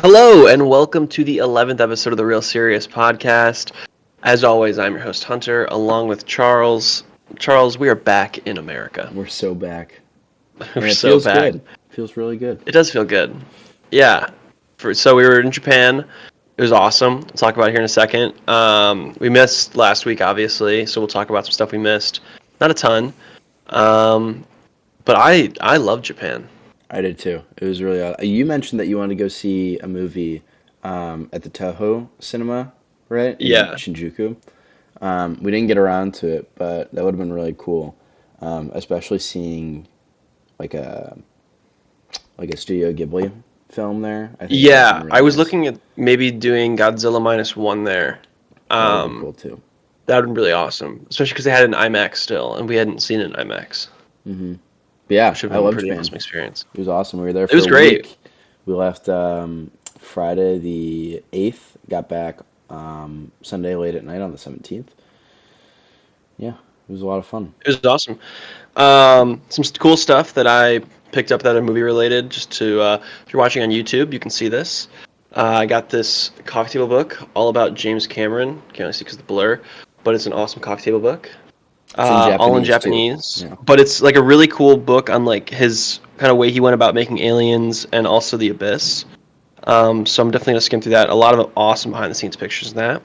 Hello, and welcome to the 11th episode of the Real Serious Podcast. As always, I'm your host, Hunter, along with Charles. Charles, we are back in America. We're so back. We're And it so feels back. good. Feels really good. It does feel good. Yeah. So we were in Japan. It was awesome. We'll talk about it here in a second. We missed last week, obviously, so we'll talk about some stuff we missed. Not a ton. But I love Japan. I did too. It was really odd. You mentioned that you wanted to go see a movie at the Toho Cinema, right? In Yeah. Shinjuku. We didn't get around to it, but that would have been really cool. Especially seeing like a like a Studio Ghibli film there. I think that would have been Yeah, I really was nice. looking at maybe doing Godzilla minus one there. That would have been Um, cool too. that would have been really awesome, especially because they had an IMAX still, and we hadn't seen an IMAX, hmm But yeah, which would I have been a love pretty Japan. awesome experience. It was awesome. We were there It for was a great. week. We left Friday the 8th, got back Sunday late at night on the 17th. Yeah, it was a lot of fun. It was awesome. Some cool stuff that I picked up that are movie related. Just to if you're watching on YouTube, you can see this. I got this coffee table book all about James Cameron. Can't really see because of the blur, but it's an awesome coffee table book. It's in All in Japanese too. Japanese, Yeah. but it's like a really cool book on like his kind of way he went about making Aliens and also The Abyss. So I'm definitely gonna skim through that. A lot of awesome behind the scenes pictures in that.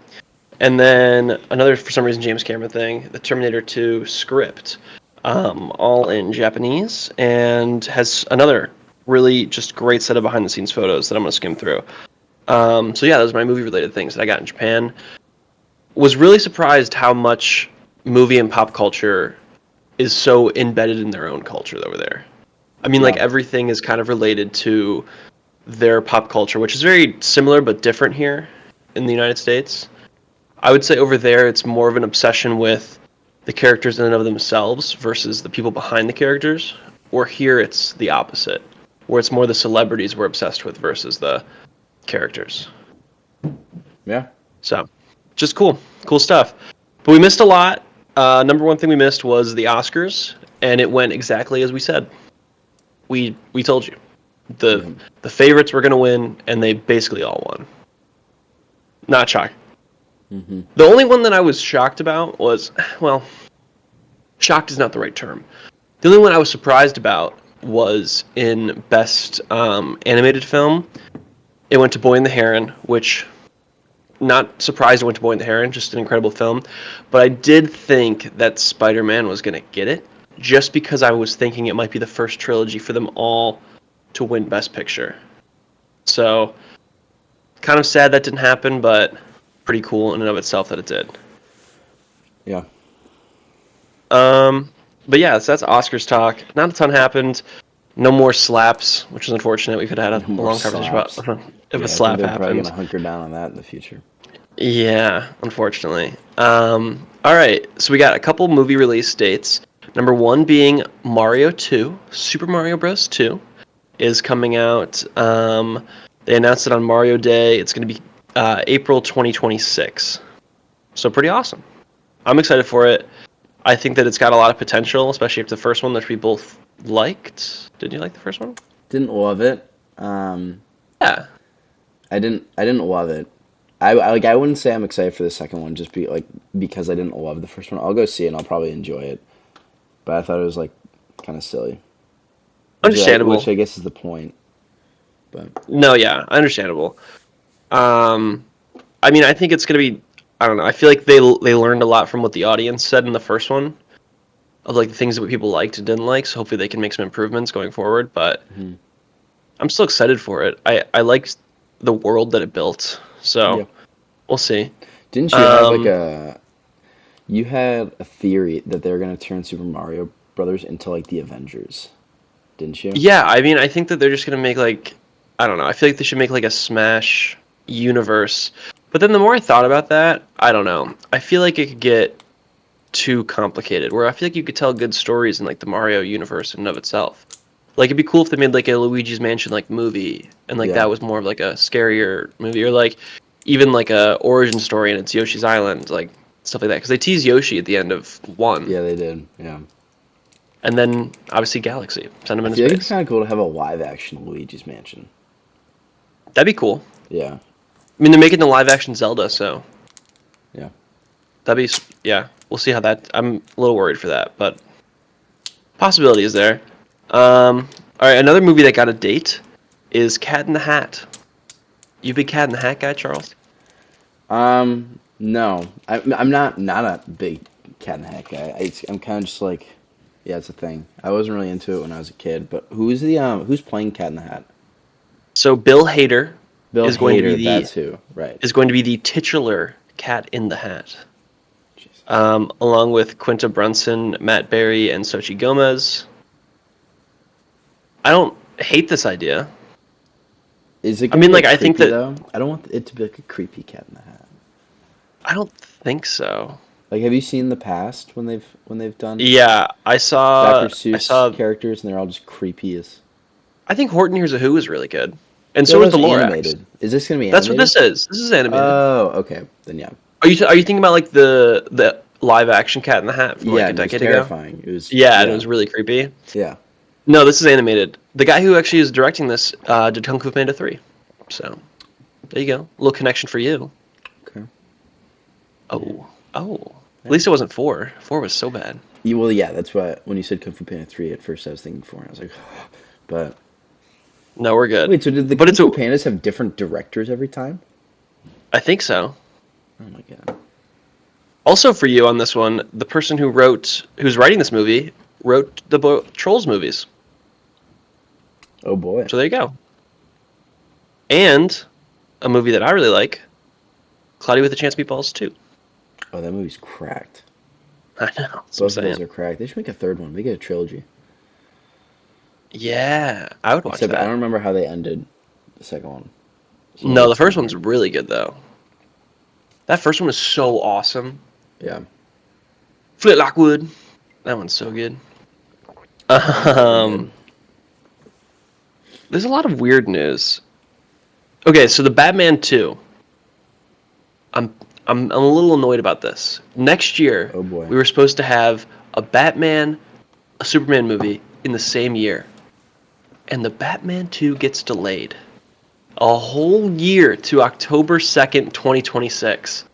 And then another, for some reason, James Cameron thing, the Terminator 2 script, all in Japanese, and has another really just great set of behind the scenes photos that I'm gonna skim through. So yeah, those are my movie related things that I got in Japan. Was really surprised how much movie and pop culture is so embedded in their own culture over there. I mean, like Yeah. everything is kind of related to their pop culture, which is very similar but different here in the United States. I would say over there it's more of an obsession with the characters in and of themselves versus the people behind the characters. Or here it's the opposite, where it's more the celebrities we're obsessed with versus the characters. Yeah. So, just cool stuff. But we missed a lot. Number one thing we missed was the Oscars, and it went exactly as we said. We told you the Yeah. the favorites were going to win, and they basically all won. Not shocking. hmm The only one that I was shocked about was, well, shocked is not the right term. The only one I was surprised about was in Best Animated Film. It went to Boy and the Heron, which, not surprised it went to Boy and the Heron, just an incredible film. But I did think that Spider-Man was going to get it, just because I was thinking it might be the first trilogy for them all to win Best Picture. So, kind of sad that didn't happen, but pretty cool in and of itself that it did. Yeah. But yeah, so that's Oscars talk. Not a ton happened. No more slaps, which is unfortunate. We could have No had a more long conversation about slaps. if a Yeah, I think slap they're probably happened. gonna hunker down on that in the future. Yeah, unfortunately. All right, so we got a couple movie release dates. Number one being Mario 2, Super Mario Bros. 2 is coming out. They announced it on Mario Day. It's going to be April 2026. So pretty awesome. I'm excited for it. I think that it's got a lot of potential, especially if the first one, which we both liked. Did you like the first one? Didn't love it. Um, Yeah. I didn't love it. I wouldn't say I'm excited for the second one just because I didn't love the first one. I'll go see it and I'll probably enjoy it. But I thought it was like kind of silly, which Understandable. I guess is the point. But No, yeah, understandable. Um, I mean, I think it's gonna be. I don't know. I feel like they learned a lot from what the audience said in the first one of like the things that people liked and didn't like. So hopefully they can make some improvements going forward. But mhm. I'm still excited for it. I like the world that it built. Yeah, So we'll see. didn't you have Um, you had a theory that they were gonna turn Super Mario Brothers into like the Avengers, didn't you? yeah, I mean, I think that they're just gonna make like I don't know. I feel like they should make like a Smash universe. But then the more I thought about that, I don't know. I feel like it could get too complicated. Where I feel like you could tell good stories in like the Mario universe in and of itself. Like it'd be cool if they made like a Luigi's Mansion like movie, and like Yeah, that was more of like a scarier movie, or like even like a origin story and it's Yoshi's Island, like stuff like that. Because they tease Yoshi at the end of one, yeah, they did. Yeah, and then obviously Galaxy, send him I into feel like it'd be space. kind of cool to have a live action Luigi's Mansion. That'd be cool. Yeah. I mean, they're making the live action Zelda, so Yeah. that'd be yeah. We'll see how that. I'm a little worried for that, but possibility is there. All right, another movie that got a date is Cat in the Hat. You a big Cat in the Hat guy, Charles? No, I'm not a big Cat in the Hat guy. I'm kind of just like, yeah, it's a thing. I wasn't really into it when I was a kid. But who's playing Cat in the Hat? So Bill Hader Bill is going to be Hader, that's who, right? the titular Cat in the Hat, Jeez. along with Quinta Brunson, Matt Berry, and Xochitl Gomez. I don't hate this idea. Is it I gonna mean, be like, like I think creepy that though? I don't want it to be like a creepy Cat in the Hat. I don't think so. Like, have you seen the past when they've done Yeah, Dr. I Seuss saw. characters and they're all just creepy as? I think Horton Hears a Who is really good, and Yeah, so that is was the Lorax. animated. Is this gonna be That's what animated? this is. This is animated. Oh, okay. Then yeah. Are you thinking about like the live action Cat in the Hat from Yeah, like a and it was decade ago? terrifying. It was, Yeah, and it yeah, was really creepy. yeah. No, this is animated. The guy who actually is directing this did Kung Fu Panda 3. So, there you go. A little connection for you. Okay. Oh. Oh. At Yeah. least it wasn't 4. 4 was so bad. Well, yeah, that's why when you said Kung Fu Panda 3 at first I was thinking 4. I was like, but No, we're good. wait, so did the But Kung it's a... Fu Pandas have different directors every time? I think so. Oh my god. Also for you on this one, the person who's writing this movie, wrote the Trolls movies. Oh boy. So there you go. And a movie that I really like, Cloudy with a Chance of Meatballs 2. Oh, that movie's cracked. I know. That's what I'm Both of saying. those are cracked. They should make a third one. Make it a trilogy. Yeah, I would watch Except I that. don't remember how they ended the second one. So maybe No, the it's first in one's there. really good though. That first one was so awesome. Yeah. Flit Lockwood. That one's so good. Never did. There's a lot of weird news. Okay, so the Batman 2. I'm a little annoyed about this. Next year, Oh boy. we were supposed to have a Batman, a Superman movie in the same year. And the Batman 2 gets delayed. A whole year to October 2nd, 2026.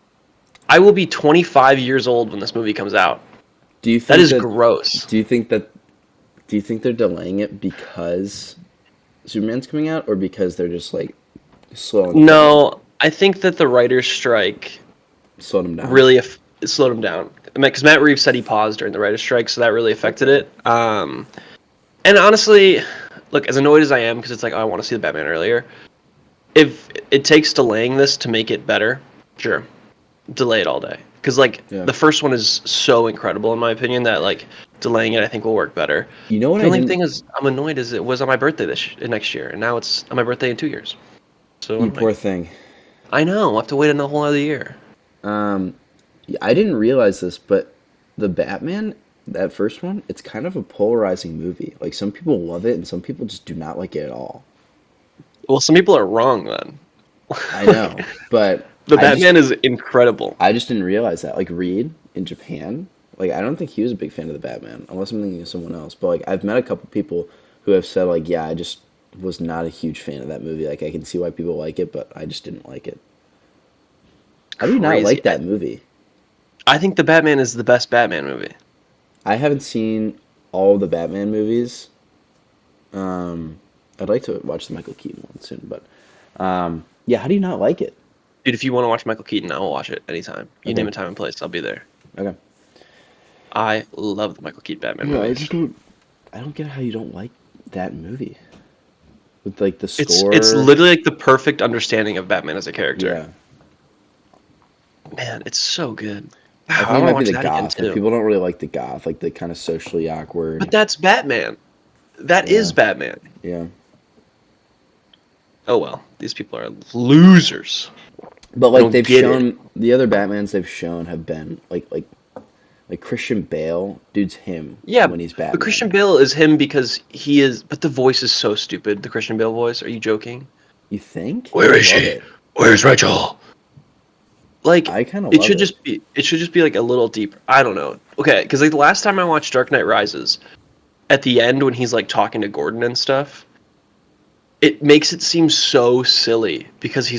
I will be 25 years old when this movie comes out. Do you That think is gross. Do you think they're delaying it because Superman's coming out, or because they're just like slowing the film No, I think that the writer's strike slowed them down? really slowed him down. Because Matt Reeves said he paused during the writer's strike, so that really affected it. And honestly, look, as annoyed as I am, because it's like, oh, I want to see the Batman earlier. If it takes delaying this to make it better, sure, delay it all day. Because like Yeah. the first one is so incredible in my opinion that like delaying it I think will work better. You know what The I only didn't? thing is I'm annoyed is it was on my birthday next year, and now it's on my birthday in 2 years. So You annoying. poor thing. I know, I'll have to wait another whole other year. I didn't realize this, but the Batman, that first one, it's kind of a polarizing movie. Like some people love it, and some people just do not like it at all. Well, some people are wrong then. I know, but The Batman is incredible. I just didn't realize that. Like Reed in Japan, like I don't think he was a big fan of the Batman, unless I'm thinking of someone else. But like I've met a couple people who have said like, yeah, I just was not a huge fan of that movie. Like I can see why people like it, but I just didn't like it. How do you not Crazy. like that movie? I think the Batman is the best Batman movie. I haven't seen all of the Batman movies. I'd like to watch the Michael Keaton one soon, but yeah, how do you not like it? Dude, if you want to watch Michael Keaton, I will watch it anytime. You Okay. name a time and place, I'll be there. Okay. I love the Michael Keaton Batman Yeah, movies. I don't get how you don't like that movie. With like the score. It's literally like the perfect understanding of Batman as a character. Yeah. Man, it's so good. I Wow, think I it want might to be watch the that again goth. Like too. people don't really like the goth, like the kind of socially awkward. But that's Batman. That Yeah. is Batman. Yeah. Oh well, these people are losers. But They like don't they've get it. shown the other Batmans they've shown have been like Christian Bale, dude's him Yeah, when he's Batman. but Christian Bale is him because he is. But the voice is so stupid. The Christian Bale voice. Are you joking? You think? Where I is love she? it. Where's Rachel? Like I kind of it love should it. just be. It should just be like a little deeper. I don't know. Okay, because like the last time I watched Dark Knight Rises, at the end when he's like talking to Gordon and stuff, it makes it seem so silly because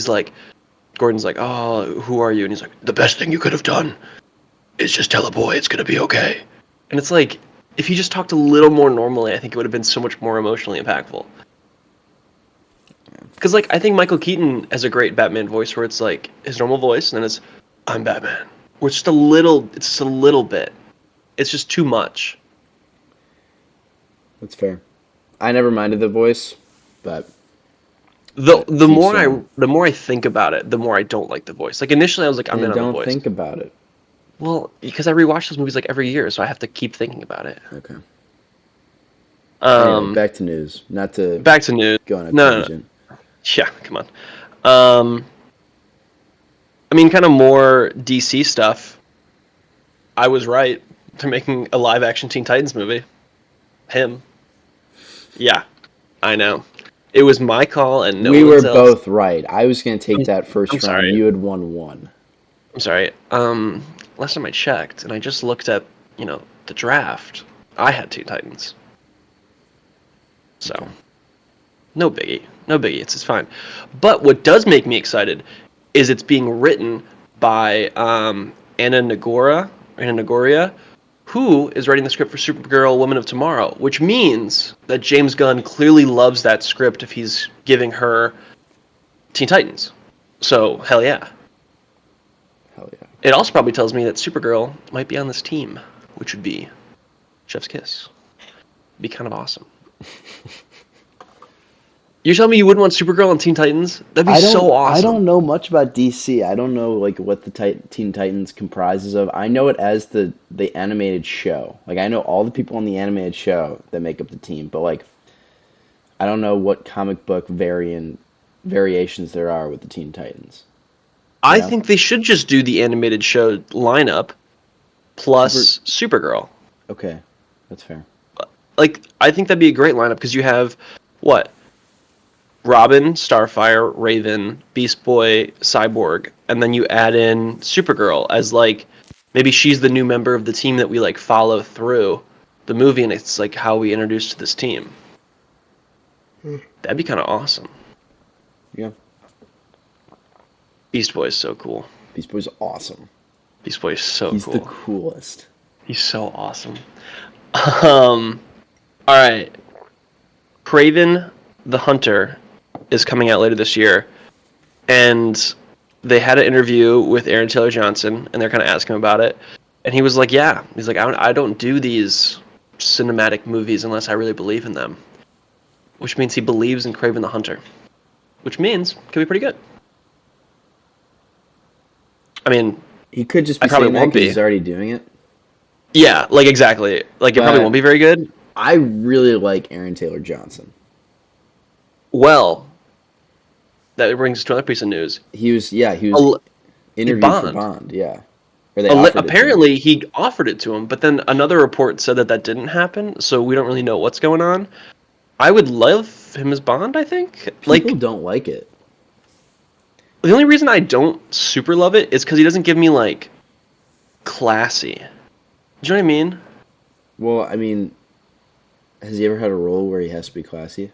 Gordon's like, oh, who are you? And he's like, the best thing you could have done is just tell a boy it's gonna be okay. And it's like, if he just talked a little more normally, I think it would have been so much more emotionally impactful. Because I think Michael Keaton has a great Batman voice where it's like his normal voice, and then it's I'm Batman. Where it's just a little bit. It's just too much. That's fair. I never minded the voice, but The to each more their own. the more I think about it, the more I don't like the voice. Like initially, I was like, I'm Then in on the don't voice. think about it. Well, because I rewatch those movies like every year, so I have to keep thinking about it. Okay. Anyway, Um, back to news. Not to back to news. go on a No, no, no. tangent. Yeah, come on. Um, I mean, kind of more DC stuff. I was right. They're making a live action Teen Titans movie. Him. Yeah, I know. It was my call and no We were one's else. both right. I was going to take I'm, that I'm first round. sorry. You had won one. I'm sorry. Last time I checked, and I just looked at, the draft. I had Teen Titans. So, Okay. no biggie. No biggie. It's fine. But what does make me excited is it's being written by Anna Nagoria, who is writing the script for Supergirl Woman of Tomorrow, which means that James Gunn clearly loves that script if he's giving her Teen Titans. So, hell yeah. Hell yeah. It also probably tells me that Supergirl might be on this team, which would be Chef's Kiss. Be kind of awesome. You're telling me you wouldn't want Supergirl on Teen Titans? That'd be so I awesome. don't know much about DC. I don't know what the Teen Titans comprises of. I know it as the animated show. Like I know all the people on the animated show that make up the team, but I don't know what comic book variations there are with the Teen Titans. You I know? think they should just do the animated show lineup plus Supergirl. Okay. That's fair. I think that'd be a great lineup because you have what? Robin, Starfire, Raven, Beast Boy, Cyborg, and then you add in Supergirl as maybe she's the new member of the team that we follow through the movie, and it's how we introduced to this team. That'd be kind of awesome. Yeah. Beast Boy is so cool. Beast Boy's awesome. Beast Boy is so He's cool. the coolest. He's so awesome. All right. Craven the Hunter is coming out later this year, and they had an interview with Aaron Taylor Johnson, and they're kind of asking him about it, and he was like, "Yeah." He's like, "I don't do these cinematic movies unless I really believe in them," which means he believes in Craven the Hunter, which means it could be pretty good. I mean, He could just I be probably saying that won't because be. he's already doing it. Yeah, exactly. It probably But won't be very good. I really like Aaron Taylor Johnson. Well, that brings us to another piece of news. He was A, a interviewed for Bond. Bond, yeah. Or they offered it to him. Apparently, he offered it to him, but then another report said that didn't happen, so we don't really know what's going on. I would love him as Bond, I think. People don't like it. The only reason I don't super love it is because he doesn't give me, classy. Do you know what I mean? Well, I mean, has he ever had a role where he has to be classy?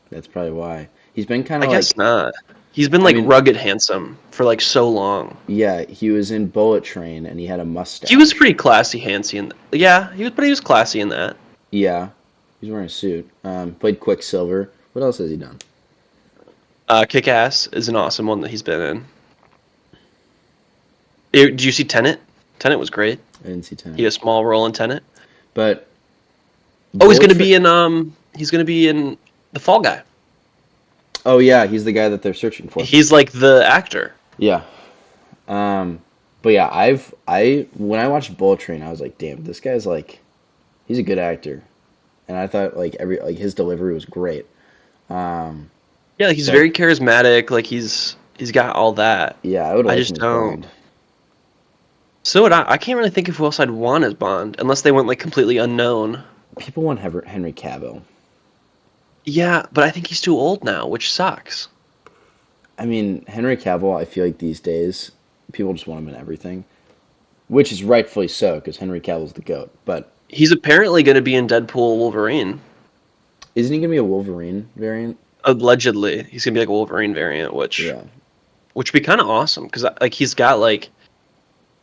That's probably why. He's been kind I of guess not. He's been, rugged handsome for, so long. yeah, he was in Bullet Train and he had a mustache. He was pretty classy, handsy, yeah, but he was classy in that. Yeah, he's wearing a suit. Played Quicksilver. What else has he done? Kick-Ass is an awesome one that he's been in. Did you see Tenet? Tenet was great. I didn't see Tenet. He had a small role in Tenet. But He's gonna be in The Fall Guy. oh yeah, he's the guy that they're searching for. He's the actor. Yeah. But yeah, I when I watched Bullet Train, I was like, damn, this guy's he's a good actor, and I thought his delivery was great. Yeah, he's very charismatic. He's got all that. Yeah, I would I like just him as don't. Bond. So would I. I can't really think of who else I'd want as Bond, unless they went completely unknown. People want Henry Cavill. Yeah, but I think he's too old now, which sucks. I mean, Henry Cavill, I feel like these days people just want him in everything, which is rightfully so because Henry Cavill's the GOAT. But He's apparently going to be in Deadpool Wolverine. isn't he gonna be a Wolverine variant? allegedly he's gonna be like a Wolverine variant, which Yeah. would be kind of awesome because like he's got like,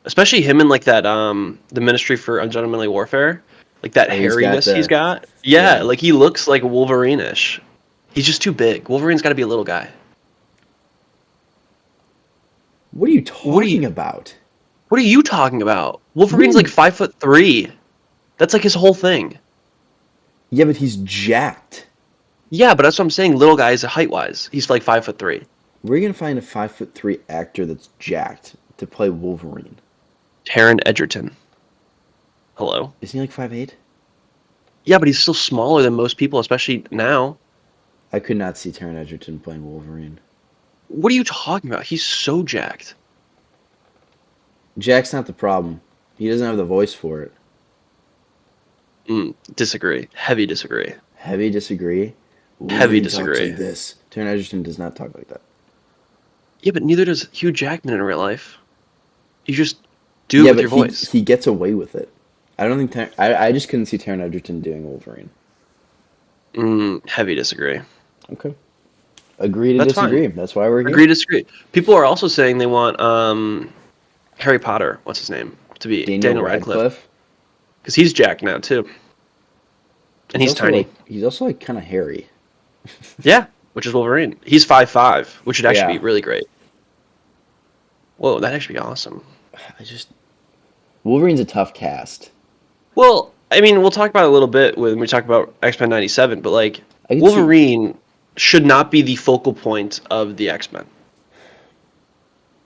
especially him in like that the Ministry for Ungentlemanly Warfare, like that Oh, he's got hairiness he's the got. Yeah, yeah. like he looks like Wolverine-ish. He's just too big. Wolverine's got to be a little guy. What are you What are you talking about? What are you talking about? What do Wolverine's like you? 5'3". That's like his whole thing. Yeah, but he's jacked. Yeah, but that's what I'm saying. Little guy is height wise. He's like 5'3". Where are you gonna find a 5'3" actor that's jacked to play Wolverine? Taron Egerton. Hello. Isn't he like 5'8"? Yeah, but he's still smaller than most people, especially now. I could not see Taron Egerton playing Wolverine. What are you talking about? He's so jacked. Jack's not the problem. He doesn't have the voice for it. Disagree. Heavy disagree. Heavy disagree. Heavy Wolverine talks disagree. like this. Taron Egerton does not talk like that. Yeah, but neither does Hugh Jackman in real life. You just do it Yeah, with but your he voice. he gets away with it. I don't think I just couldn't see Taron Egerton doing Wolverine. Heavy disagree. Okay. Agree to That's fine. disagree. That's why we're Agree here. disagree. People are also saying they want Harry Potter, what's his name, to be Daniel Daniel Radcliffe. Radcliffe. Because he's jacked now, too. And he's tiny. He's also like kind of hairy. Yeah, which is Wolverine. He's 5'5", which would actually be Yeah. really great. Whoa, that'd actually be awesome. I just Wolverine's a tough cast. Well, I mean, we'll talk about it a little bit when we talk about X-Men 97, but, like, I could see Wolverine should not be the focal point of the X-Men.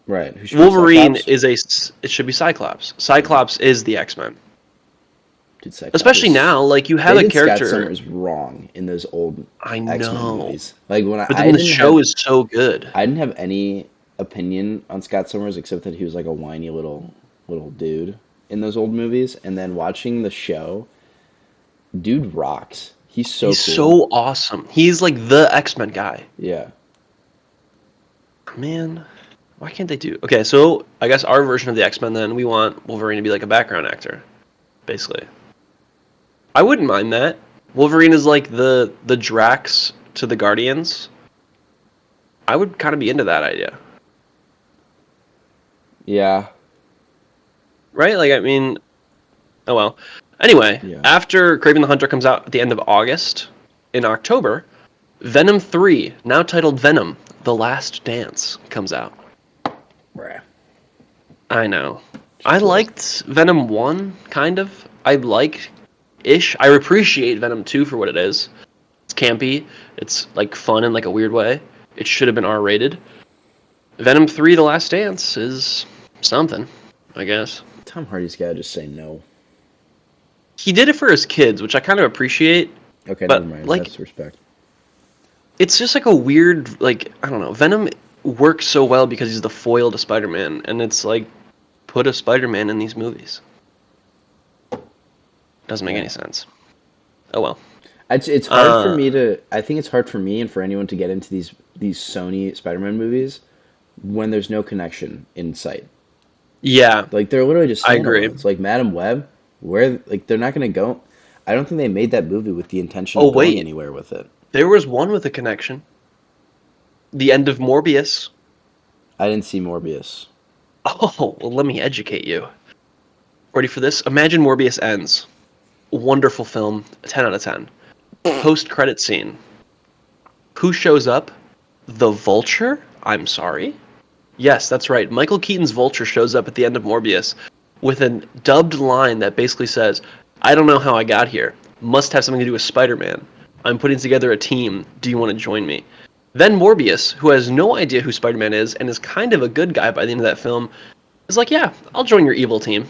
right. Who should be Wolverine Cyclops? it should be Cyclops. Cyclops is the X-Men. Dude, Cyclops Especially is. now, like, you have They a did Scott character. Summers wrong in those old I X-Men know. movies. Like when But then the show is so good. I didn't have any opinion on Scott Summers except that he was like a whiny little dude in those old movies. And then watching the show, dude rocks. He's so He's cool. so awesome. He's like the X-Men guy. Yeah. Man, why can't they do? Okay, so I guess our version of the X-Men then, we want Wolverine to be like a background actor, basically. I wouldn't mind that. Wolverine is like the Drax to the Guardians. I would kind of be into that idea. Yeah. Right? Like, I mean, oh well. Anyway, Yeah. after Kraven the Hunter comes out at the end of August, in October, Venom 3, now titled Venom: The Last Dance, comes out. Bruh. I know. I liked Venom 1, kind of. I like-ish. I appreciate Venom 2 for what it is. It's campy. It's, like, fun in, like, a weird way. It should have been R-rated. Venom 3, The Last Dance is something, I guess. Tom Hardy's gotta just say no. He did it for his kids, which I kind of appreciate. Okay, But, never mind. like, That's respect. it's just like a weird, like, I don't know. Venom works so well because he's the foil to Spider-Man, and it's like, put a Spider-Man in these movies. Doesn't make Yeah. any sense. Oh well. It's hard for me to. I think it's hard for me and for anyone to get into these Sony Spider-Man movies when there's no connection in sight. Yeah, Like they're literally just I agree. standalones. Like Madam Web, where like they're not gonna go. I don't think they made that movie with the intention Oh of going wait, anywhere with it. there was one with a connection. The end of Morbius. I didn't see Morbius. Oh, well, let me educate you. Ready for this? Imagine Morbius ends. Wonderful film, 10 out of 10. Post-credit scene. Who shows up? The Vulture? I'm sorry? Yes, that's right. Michael Keaton's Vulture shows up at the end of Morbius with a dubbed line that basically says, I don't know how I got here. Must have something to do with Spider-Man. I'm putting together a team. Do you want to join me? Then Morbius, who has no idea who Spider-Man is and is kind of a good guy by the end of that film, is like, yeah, I'll join your evil team.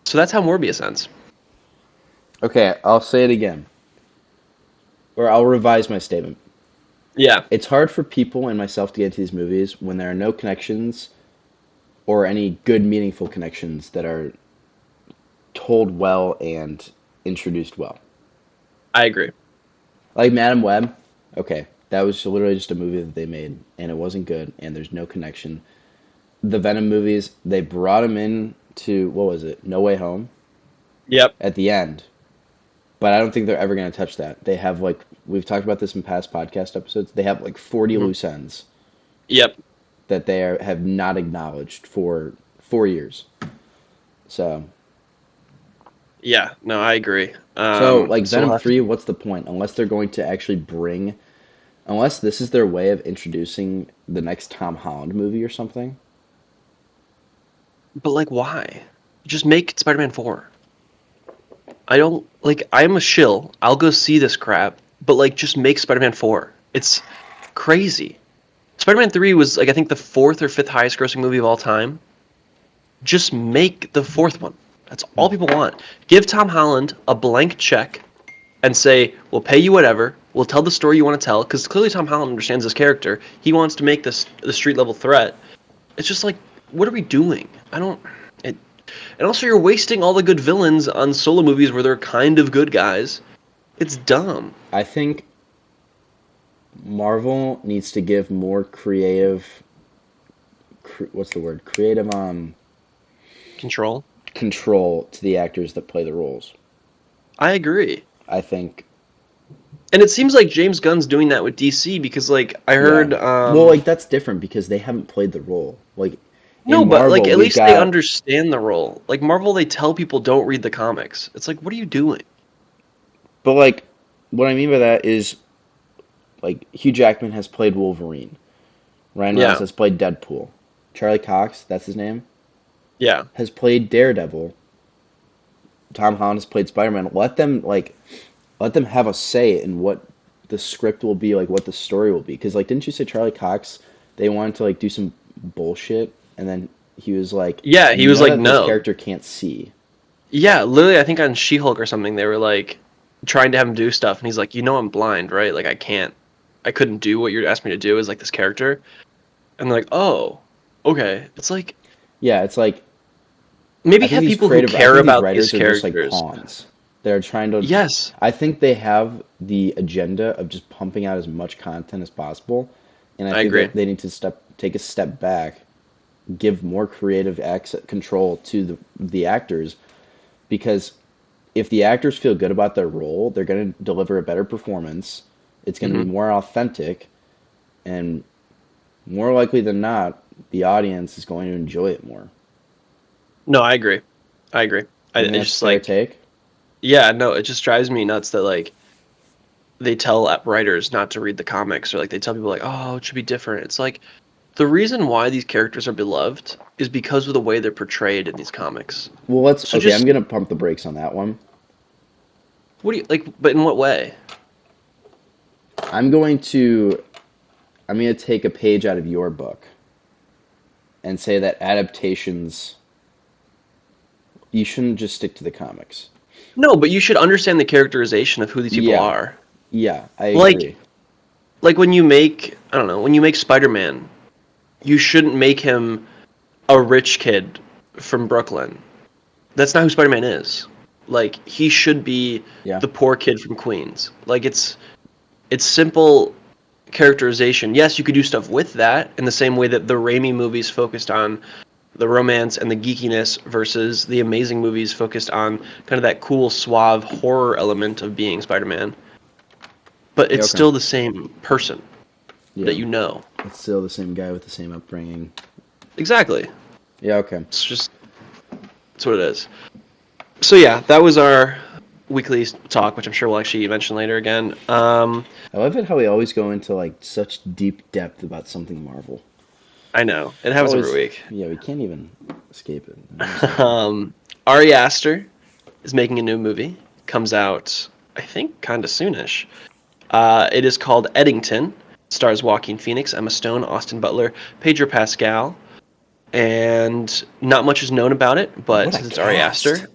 So that's how Morbius ends. Okay, I'll say it again, or I'll revise my statement. Yeah. It's hard for people and myself to get into these movies when there are no connections or any good, meaningful connections that are told well and introduced well. I agree. Like Madam Web, okay, that was literally just a movie that they made, and it wasn't good, and there's no connection. The Venom movies, they brought him in to, what was it, No Way Home Yep. at the end. but I don't think they're ever going to touch that. They have like we've talked about this in past podcast episodes. They have like 40 Hmm. loose ends Yep. that have not acknowledged for 4 years. So Yeah. No, I agree. like So Venom we'll have to. 3, what's the point unless they're going to actually unless this is their way of introducing the next Tom Holland movie or something. But like, why? Just make Spider-Man 4. I don't like. I'm a shill. I'll go see this crap. But like, just make Spider-Man 4. It's crazy. Spider-Man 3 was like I think the fourth or fifth highest grossing movie of all time. Just make the fourth one. That's all people want. Give Tom Holland a blank check and say, "We'll pay you whatever. We'll tell the story you want to tell." Because clearly Tom Holland understands his character. He wants to make this the street level threat. It's just like, what are we doing? I don't. It, and also, you're wasting all the good villains on solo movies where they're kind of good guys. It's dumb. I think Marvel needs to give more creative what's the word? Creative Control. control to the actors that play the roles. I agree. I think And it seems like James Gunn's doing that with DC because, like, I yeah. heard, Well, like that's different because they haven't played the role. Like no, in but like Marvel, at we've least they got understand the role. Like Marvel, they tell people don't read the comics. It's like, what are you doing? but like what I mean by that is like Hugh Jackman has played Wolverine. Ryan Reynolds Yeah, has played Deadpool. Charlie Cox, that's his name, yeah. has played Daredevil. Tom Holland has played Spider-Man. Let them have a say in what the script will be, like what the story will be. Because like, didn't you say Charlie Cox? They wanted to like do some bullshit, and then he was like, Yeah, he "You was know like, that this no. character can't see." Yeah, literally, I think on She-Hulk or something, they were like trying to have him do stuff, and he's like, you know, I'm blind, right? Like, I couldn't do what you asked me to do as like this character. And they're like, oh, okay. It's like Yeah, it's like maybe have people who I care think these about these writers are just like characters. pawns. They're trying to. Yes, I think they have the agenda of just pumping out as much content as possible, and I I think agree. that they need to take a step back, give more creative control to the actors, because if the actors feel good about their role, they're going to deliver a better performance. It's going to be Hmm. more authentic, and more likely than not, the audience is going to enjoy it more. No, I agree. I agree. You think It's that's a just fair like, take? yeah, no, it just drives me nuts that like they tell writers not to read the comics or like they tell people like, oh, it should be different. It's like the reason why these characters are beloved is because of the way they're portrayed in these comics. Well, let's So okay. I'm just going to pump the brakes on that one. what do you like? But in what way? I'm going to I'm going to take a page out of your book and say that adaptations you shouldn't just stick to the comics. No, but you should understand the characterization of who these people Yeah, are. yeah, I Like agree. like when you make I don't know when you make Spider-Man, you shouldn't make him a rich kid from Brooklyn. That's not who Spider-Man is. Like he should be Yeah, the poor kid from Queens. Like it's simple characterization. Yes, you could do stuff with that in the same way that the Raimi movies focused on the romance and the geekiness versus the amazing movies focused on kind of that cool, suave horror element of being Spider-Man. But yeah, it's okay, still the same person that yeah. you know. It's still the same guy with the same upbringing. Exactly. Yeah, okay. It's just it's what it is. So yeah, that was our weekly talk, which I'm sure we'll actually mention later again. I love it how we always go into like such deep depth about something Marvel. I know it It's happens every always week. yeah, we can't even escape it. I understand. Ari Aster is making a new movie. Comes out, I think, kind of soonish. It is called Eddington. Stars Joaquin Phoenix, Emma Stone, Austin Butler, Pedro Pascal, and not much is known about it. But What a since it's Ari cast! Aster,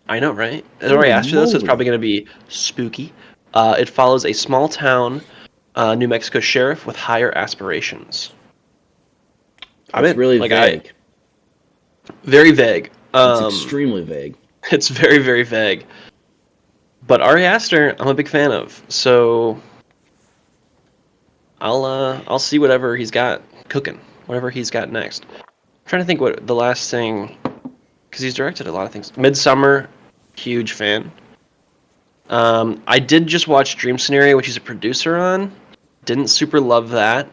I know, right? It's Ari Holy Aster though, so it's moly! probably going to be spooky. It follows a small town New Mexico sheriff with higher aspirations. I'm That's in. really Like I vague. very vague. It's extremely vague. It's very very vague. But Ari Aster, I'm a big fan of. So I'll see whatever he's got cooking, whatever he's got next. I'm trying to think what the last thing because he's directed a lot of things. Midsummer, huge fan. I did just watch Dream Scenario, which he's a producer on. Didn't super love that.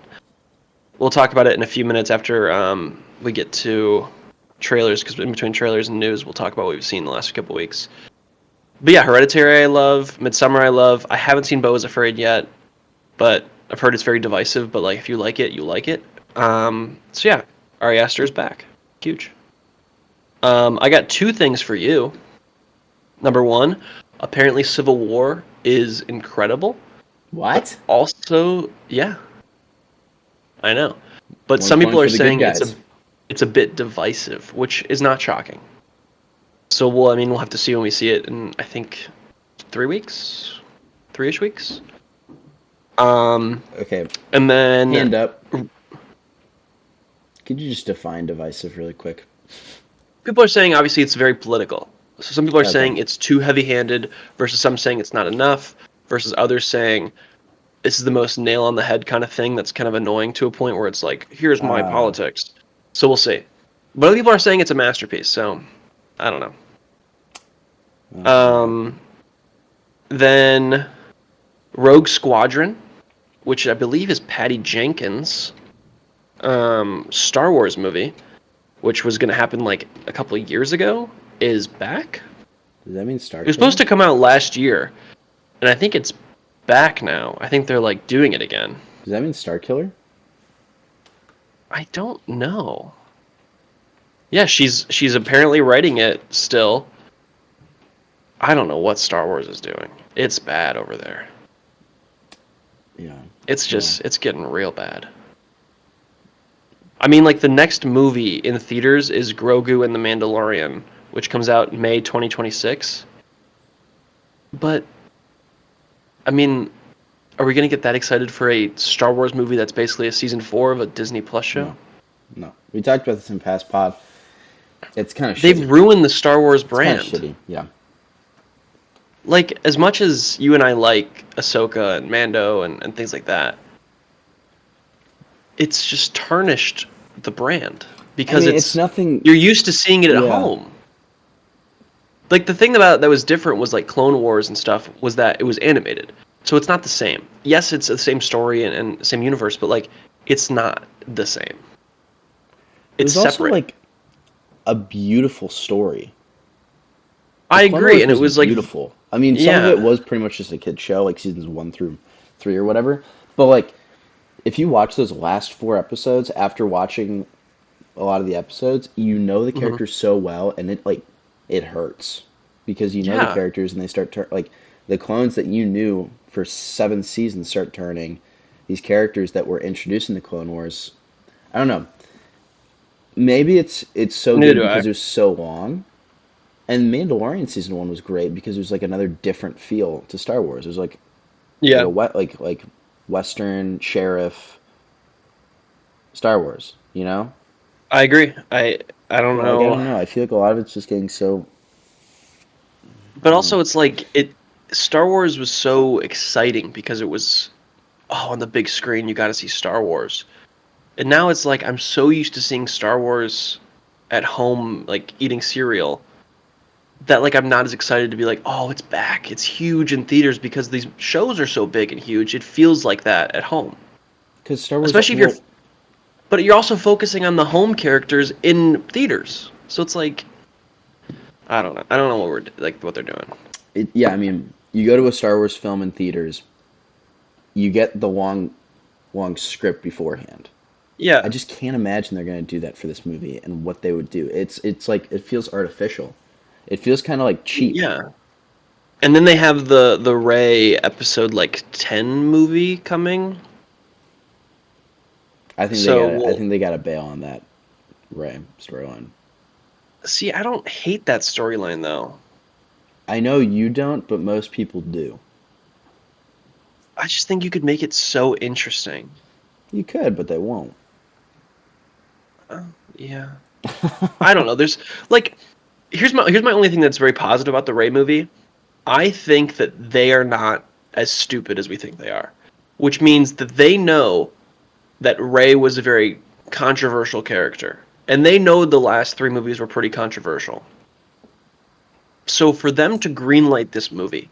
We'll talk about it in a few minutes after we get to trailers, because in between trailers and news, we'll talk about what we've seen the last couple weeks. But yeah, Hereditary I love, Midsummer I love. I haven't seen Beau is Afraid yet, but I've heard it's very divisive. But like, if you like it, you like it. So yeah, Ari Aster's back, huge. I got two things for you. Number one, apparently Civil War is incredible, but What? also, yeah, I know. But More some people points are for the good saying guys. it's a bit divisive, which is not shocking. So we'll have to see when we see it in, I think, 3 weeks, 3-ish weeks. Okay, And then hand up. Could you just define divisive really quick? people are saying obviously it's very political. So some people are Okay. saying it's too heavy-handed, versus some saying it's not enough, versus others saying this is the most nail on the head kind of thing that's kind of annoying to a point where it's like, here's my Uh, politics. So we'll see. But other people are saying it's a masterpiece, so I don't know. all right. Then Rogue Squadron, which I believe is Patty Jenkins' Star Wars movie, which was going to happen like a couple of years ago, is back. Does that mean Star It was supposed Killer? to come out last year, and I think it's back now. I think they're like doing it again. Does that mean Star Killer? I don't know. Yeah, she's apparently writing it still. I don't know what Star Wars is doing. It's bad over there. Yeah. It's Well, just it's getting real bad. I mean, like the next movie in theaters is Grogu and the Mandalorian, which comes out May 2026. But I mean, are we gonna get that excited for a Star Wars movie that's basically a season 4 of a Disney Plus show? no, no. We talked about this in past pod. It's kind of They've shitty. ruined the Star Wars It's kind of brand. shitty. Yeah. Like, as much as you and I like Ahsoka and Mando and things like that, it's just tarnished the brand I because mean, it's nothing. you're used to seeing it at Yeah. home. Like the thing about that was different was like Clone Wars and stuff was that it was animated. So it's not the same. Yes, it's the same story and same universe, but like it's not the same. It It's was also separate. like a beautiful story. The I Clone agree, Wars and it was was like, beautiful. I mean, some of it yeah, was pretty much just a kid show, like seasons 1 through 3 or whatever. But like, if you watch those last 4 episodes after watching a lot of the episodes, you know the hmm, characters so well, and it hurts because you know the yeah, characters, and they start like the clones that you knew for 7 seasons start turning these characters that were introduced in the Clone Wars. I don't know. Maybe it's so neither good do I. because it was so long. And Mandalorian season 1 was great because it was like another different feel to Star Wars. It was like Yeah, a wet like Western sheriff Star Wars, you know? I agree. I don't But like I know, don't know, I feel like a lot of it's just getting so I but don't know. also it's like it. Star Wars was so exciting because it was on the big screen. You got to see Star Wars. And now it's like I'm so used to seeing Star Wars at home, like eating cereal, that like I'm not as excited to be like, oh, it's back. It's huge in theaters because these shows are so big and huge. It feels like that at home. Because Star Wars, Especially if well, but you're also focusing on the home characters in theaters. So it's like, I don't know. I don't know what they're doing. yeah, I mean, you go to a Star Wars film in theaters, you get the long script beforehand. I Yeah. just can't imagine they're going to do that for this movie and what they would do. It's like it feels artificial. It feels kind of like cheap. Yeah. And then they have the Ray episode like 10 movie coming. So I we'll think they got to bail on that Ray storyline. see. I don't hate that storyline though. I know you don't, but most people do. I just think you could make it so interesting. You could, but they won't. Yeah. I don't know. There's like here's my only thing that's very positive about the Ray movie. I think that they are not as stupid as we think they are, which means that they know that Ray was a very controversial character, and they know the last 3 movies were pretty controversial. So for them to greenlight this movie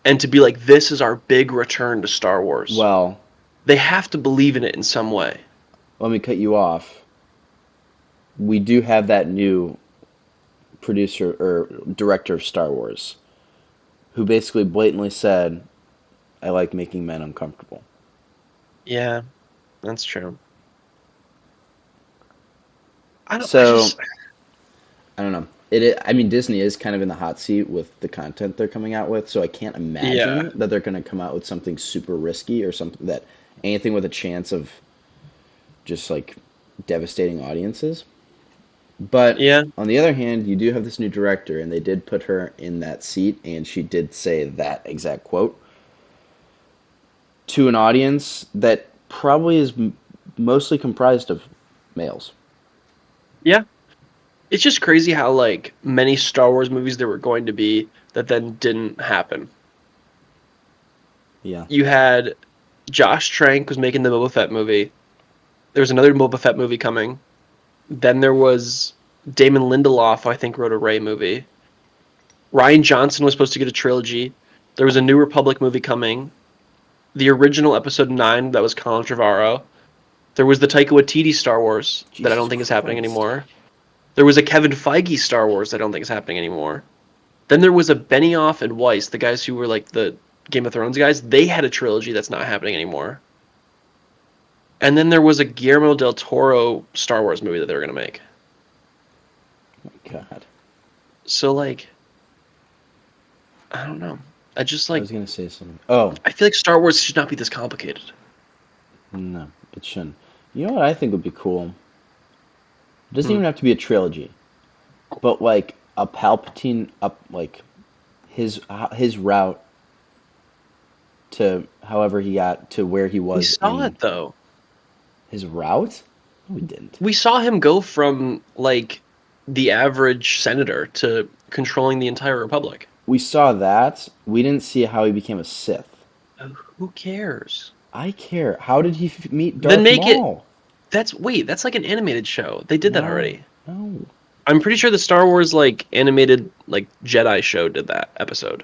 and to be like, this is our big return to Star Wars. Well, They have to believe in it in some way. let me cut you off. We do have that new producer or director of Star Wars who basically blatantly said, I like making men uncomfortable. Yeah, that's true. So, I don't know. I mean, Disney is kind of in the hot seat with the content they're coming out with, so I can't Yeah. imagine that they're going to come out with something super risky or something that anything with a chance of just like devastating audiences. But Yeah. on the other hand, you do have this new director, and they did put her in that seat, and she did say that exact quote to an audience that probably is mostly comprised of males. Yeah. It's just crazy how like many Star Wars movies there were going to be that then didn't happen. Yeah. You had Josh Trank was making the Boba Fett movie. There was another Boba Fett movie coming. Then there was Damon Lindelof, I think, wrote a Rey movie. Ryan Johnson was supposed to get a trilogy. There was a New Republic movie coming. The original Episode 9 that was Colin Trevorrow. There was the Taika Waititi Star Wars that I Jesus don't think is happening Christ. anymore. There was a Kevin Feige Star Wars that I don't think is happening anymore. Then there was a Benioff and Weiss, the guys who were like the Game of Thrones guys. They had a trilogy that's not happening anymore. And then there was a Guillermo del Toro Star Wars movie that they were going to make. God. So, like, I don't know. I just, I like, was going to say something. Oh, I feel like Star Wars should not be this complicated. no, it shouldn't. You know what I think would be cool? It doesn't Hmm. even have to be a trilogy, but like a Palpatine up, like his route to however he got to where he We was saw in it, though. his route. No, we didn't. We saw him go from, like, the average senator to controlling the entire Republic. We saw that. We didn't see how he became a Sith. Who cares? I care. How did he meet Then Darth make it. Maul? That's like an animated show. They did that No, already. no. I'm pretty sure the Star Wars like animated like Jedi show did that episode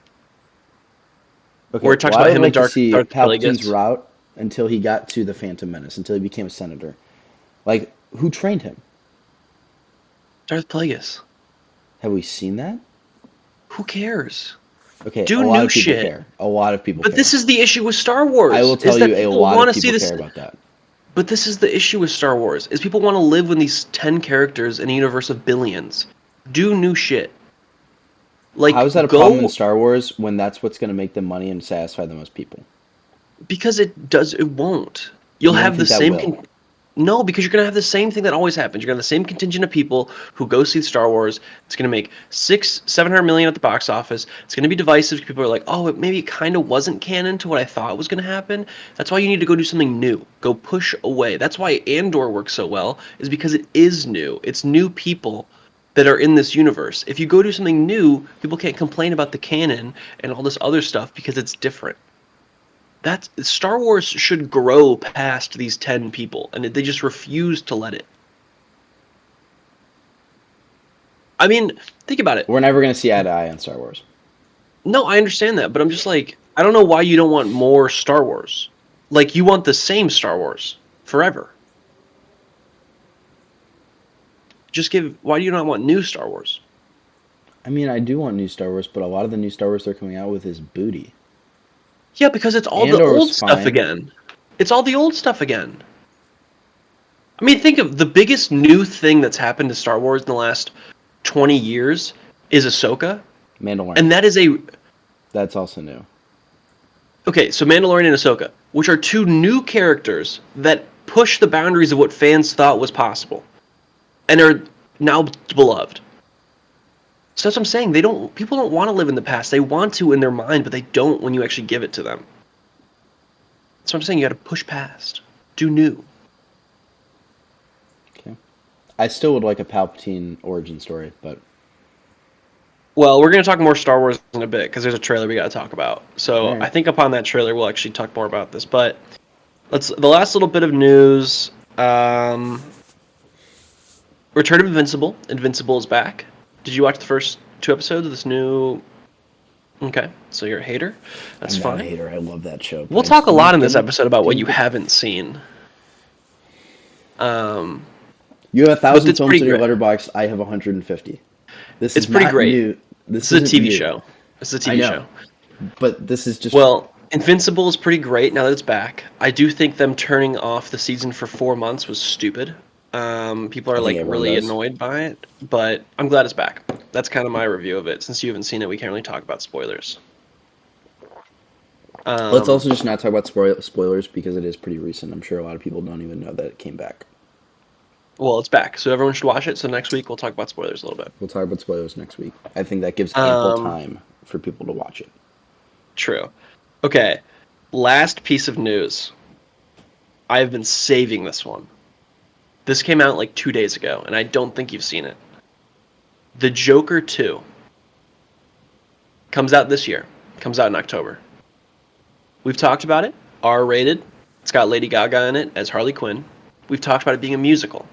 where Okay, it well, talks I about would him and like to Darth see Darth Palpatine's Plagueis. route until he got to the Phantom Menace, until he became a senator. Like, who trained him? Darth Plagueis. Have we seen that? Who cares? Okay, a Do lot new of people shit. care. A lot of people But care. this is the issue with Star I will Wars tell is you, that a people lot want of to see people care this. about that. But this is the issue with Star Wars is people want to live in these 10 characters in a universe of billions. Do new shit. How Like is that a problem in go Star Wars when that's what's going to make the money and satisfy the most people? because it won't. You'll You don't have the think that same will? no, because you're gonna have the same thing that always happens. You're gonna have the same contingent of people who go see Star Wars. It's gonna make 700 million at the box office. It's gonna be divisive. People are like, oh, maybe it kind of wasn't canon to what I thought was gonna happen. That's why you need to go do something new. Go push away. That's why Andor works so well, is because it is new. It's new people that are in this universe. If you go do something new, people can't complain about the canon and all this other stuff because it's different. That's Star Wars should grow past these 10 people, and they just refuse to let it. I mean, think about it. We're never going to see eye to eye on Star Wars. No, I understand that, but I'm just like, I don't know why you don't want more Star Wars. Like, you want the same Star Wars forever. Why do you not want new Star Wars? I mean, I do want new Star Wars, but a lot of the new Star Wars they're coming out with is booty. Yeah, because it's all the Andor was old stuff fine. again. It's all the old stuff again. I mean, think of the biggest new thing that's happened to Star Wars in the last 20 years is Ahsoka, Mandalorian. and that is a That's also new. okay, so Mandalorian and Ahsoka, which are two new characters that push the boundaries of what fans thought was possible, and are now beloved. So that's what I'm saying. People don't want to live in the past. They want to in their mind, but they don't when you actually give it to them. That's what I'm saying. You got to push past, do new. Okay. I still would like a Palpatine origin story, but Well, we're gonna talk more Star Wars in a bit because there's a trailer we got to talk about. all So right. I think upon that trailer, we'll actually talk more about this. But the last little bit of news. Return of Invincible. Invincible is back. Did you watch the first two episodes of this new Okay, so you're a hater. That's I'm not a fine. hater. I love that show, but We'll I talk just a lot in this didn't episode about what you didn't get. haven't seen. Um, You have but 1,000 it's films pretty in your great. letterbox. I have 150. This It's is pretty not great. new. This This is a isn't TV new. show. This is a I TV know, show. but this is just. Well, Invincible is pretty great now that it's back. I do think them turning off the season for 4 months was stupid. People are I think like everyone really does. annoyed by it, but I'm glad it's back. That's kind of my review of it. Since you haven't seen it, we can't really talk about spoilers. Let's Um, also just not talk about spoilers because it is pretty recent. I'm sure a lot of people don't even know that it came back. well, it's back, so everyone should watch it. So next week we'll talk about spoilers a little bit. We'll talk about spoilers next week. I think that gives ample Um, time for people to watch it. True. Okay. Last piece of news. I've been saving this one. This came out like 2 days ago, and I don't think you've seen it. The Joker 2 comes out this year. Comes out in October. We've talked about it. R-rated. It's got Lady Gaga in it as Harley Quinn. We've talked about it being a musical.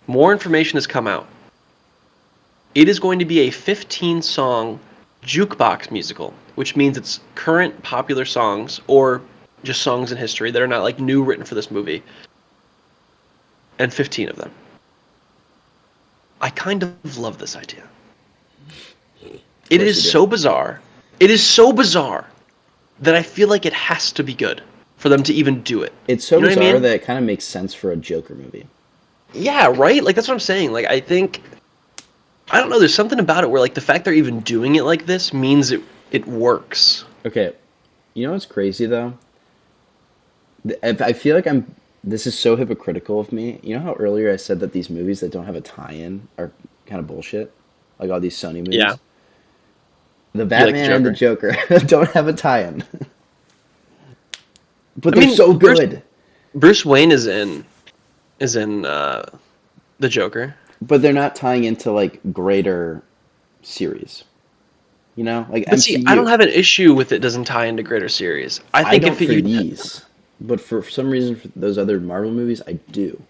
More information has come out. It is going to be a 15-song jukebox musical, which means it's current popular songs or just songs in history that are not like new written for this movie, and 15 of them. I kind of love this idea. Of It course is you do. so bizarre. It is so bizarre that I feel like it has to be good for them to even do it. It's so You know what I bizarre mean? that it kind of makes sense for a Joker movie. Yeah, right? Like that's what I'm saying. Like I think I don't know, there's something about it where like the fact they're even doing it like this means it works. Okay, you know what's crazy though? I feel like I'm. This is so hypocritical of me. You know how earlier I said that these movies that don't have a tie-in are kind of bullshit, like all these Sony Yeah. movies. The You like the Batman and the Joker? Joker don't have a tie-in, but I they're mean, so good. Bruce Wayne is in the Joker. But they're not tying into like greater series. You know, like But see, I don't MCU. have an issue with it doesn't tie into greater series. I I think don't if it for you these, but for some reason for those other Marvel movies, I do.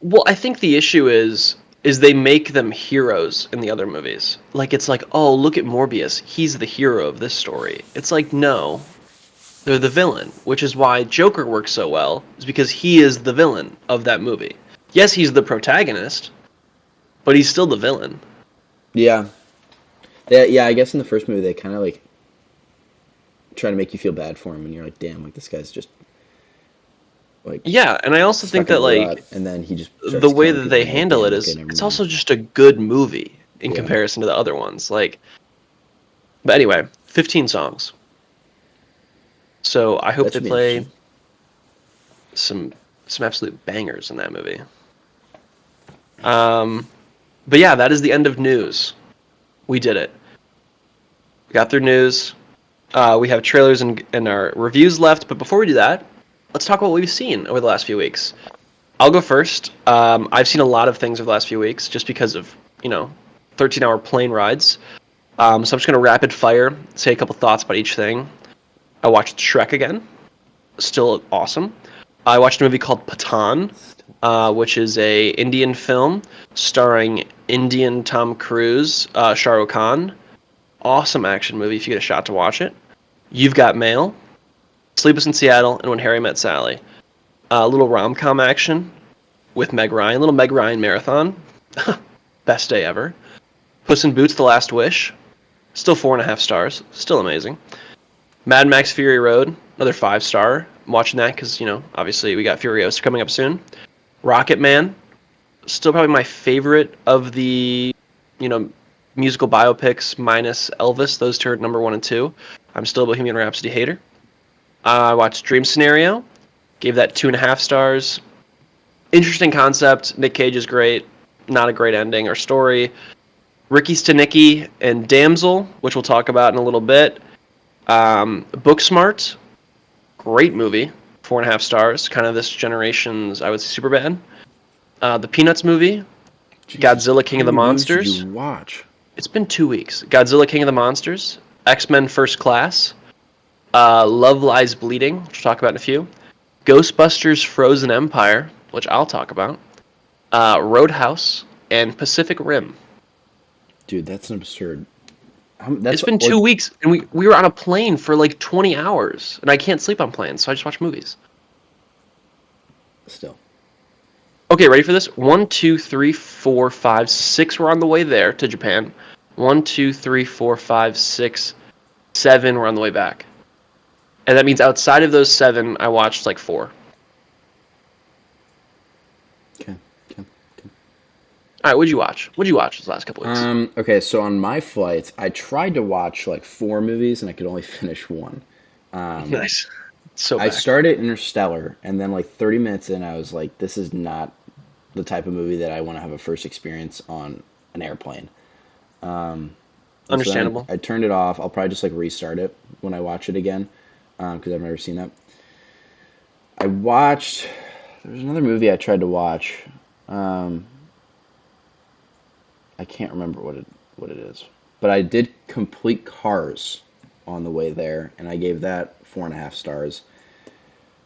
well, I think the issue is they make them heroes in the other movies. Like it's like, "Oh, look at Morbius. He's the hero of this story." It's like, "No, they're the villain," which is why Joker works so well, is because he is the villain of that movie. Yes, he's the protagonist, but he's still the villain. Yeah, yeah. I guess in the first movie they kind of like try to make you feel bad for him, and you're like, damn, like this guy's just like Yeah, and I also think stuck in a that rut, like and then he just the starts way killing that people, they and you're like, handle damn, it okay, is never it's mind. also just a good movie in Yeah, comparison to the other ones. Like, but anyway, 15 songs. So I hope that they should be play interesting. some some absolute bangers in that movie. Um, but yeah, that is the end of news. We did it. We got through news. We have trailers and our reviews left, but before we do that, let's talk about what we've seen over the last few weeks. I'll go first. I've seen a lot of things over the last few weeks just because of, 13-hour plane rides. So I'm just going to rapid fire, say a couple thoughts about each thing. I watched Shrek again. Still awesome. I watched a movie called Patan, which is a Indian film starring Indian Tom Cruise, Shah Rukh Khan. Awesome action movie if you get a shot to watch it. You've Got Mail, Sleepless in Seattle, and When Harry Met Sally. A little rom-com action with Meg Ryan, little Meg Ryan marathon. Best day ever. Puss in Boots: The Last Wish. Still 4.5 stars. Still amazing. Mad Max Fury Road, another 5-star. I'm watching that because, obviously we got Furiosa coming up soon. Rocket Man, still probably my favorite of the, you know, musical biopics minus Elvis. Those two are number 1 and 2. I'm still a Bohemian Rhapsody hater. I watched Dream Scenario, gave that 2.5 stars. Interesting concept. Nick Cage is great. Not a great ending or story. Ricky Stanicky and Damsel, which we'll talk about in a little bit. Booksmart, great movie, 4.5 stars. Kind of this generation's, I would say, Superbad. The Peanuts movie, Jesus, Godzilla how King of the many movies did you Monsters. watch? It's been 2 weeks. Godzilla King of the Monsters, X-Men First Class, Love Lies Bleeding, which we'll talk about in a few. Ghostbusters Frozen Empire, which I'll talk about. Roadhouse, and Pacific Rim. Dude, that's an absurd. That's It's been like 2 weeks, and we were on a plane for like 20 hours, and I can't sleep on planes, so I just watch movies. still. Okay, ready for this? 1, 2, 3, 4, 5, 6 were on the way there to Japan. 1, 2, 3, 4, 5, 6, 7 were on the way back. And that means outside of those 7, I watched like 4. Okay. Okay. All right, what'd you watch? What'd you watch this last couple weeks? Okay, so on my flights, I tried to watch like 4 movies and I could only finish one. Um, Nice. So I back. started Interstellar, and then like 30 minutes in, I was like, this is not the type of movie that I want to have a first experience on an airplane. And so then Understandable. I turned it off. I'll probably just like restart it when I watch it again because I've never seen that. I watched. There was another movie I tried to watch. Um, I can't remember what it is, but I did complete Cars on the way there, and I gave that 4.5 stars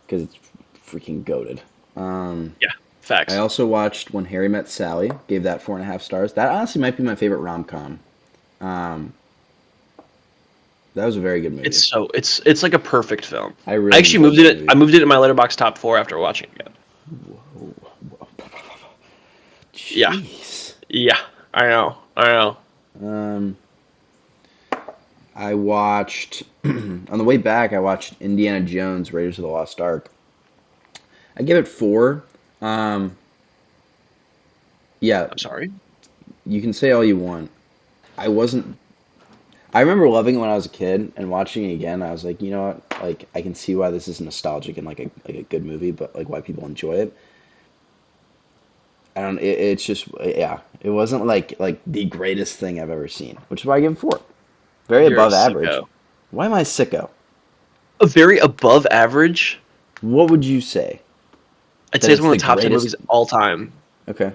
because it's freaking goated. Yeah, I facts. also watched When Harry Met Sally, gave that 4.5 stars. That honestly might be my favorite rom com. Um, that was a very good movie. It's like a perfect film. I I really actually enjoyed moved that it. I movie. moved it in my letterbox top 4 after watching it again. Yeah, Jeez. yeah. I know. I know. Um, I watched on the way back. I watched Indiana Jones: Raiders of the Lost Ark. I give it 4. Um, yeah, I'm sorry. you can say all you want. I wasn't. I remember loving it when I was a kid and watching it again. I was like, you know what? Like, I can see why this is nostalgic and like a good movie, but like why people enjoy it. I don't. It's just yeah. It wasn't like the greatest thing I've ever seen, which is why I give it 4. Very You're a above average. sicko. Why am I sicko? A very above average. What would you say? I'd That say it's it's one the of the top 10 greatest? movies of all time. Okay.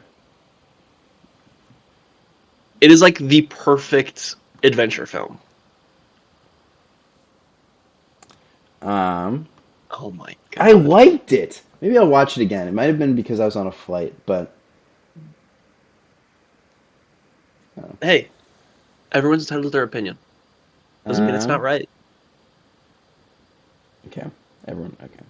It is like the perfect adventure film. Um, Oh my I god. liked it. Maybe I'll watch it again. It might have been because I was on a flight, but Hey, everyone's entitled to their opinion. Doesn't mean it's not um, right. okay. Everyone, okay.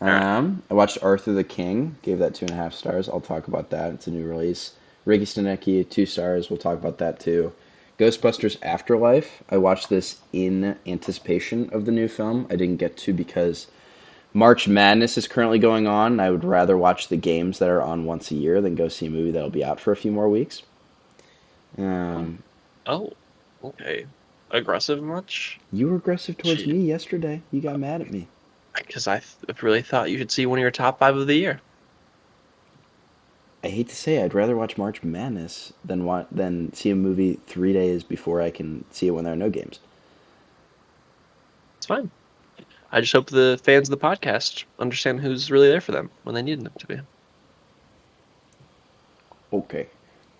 All right. I watched Arthur the King. Gave that 2.5 stars. I'll talk about that. It's a new release. Ricky Stanicky, 2 stars. We'll talk about that too. Ghostbusters Afterlife. I watched this in anticipation of the new film. I didn't get to because March Madness is currently going on. I would rather watch the games that are on once a year than go see a movie that'll be out for a few more weeks. Oh, Um, oh, okay. Aggressive much? you were aggressive towards Gee, me yesterday. You got mad at me. because really thought you should see one of your top 5 of the year. I hate to say it, I'd rather watch March Madness than see a movie 3 days before I can see it when there are no games. It's fine. I just hope the fans of the podcast understand who's really there for them when they need them to be. Okay.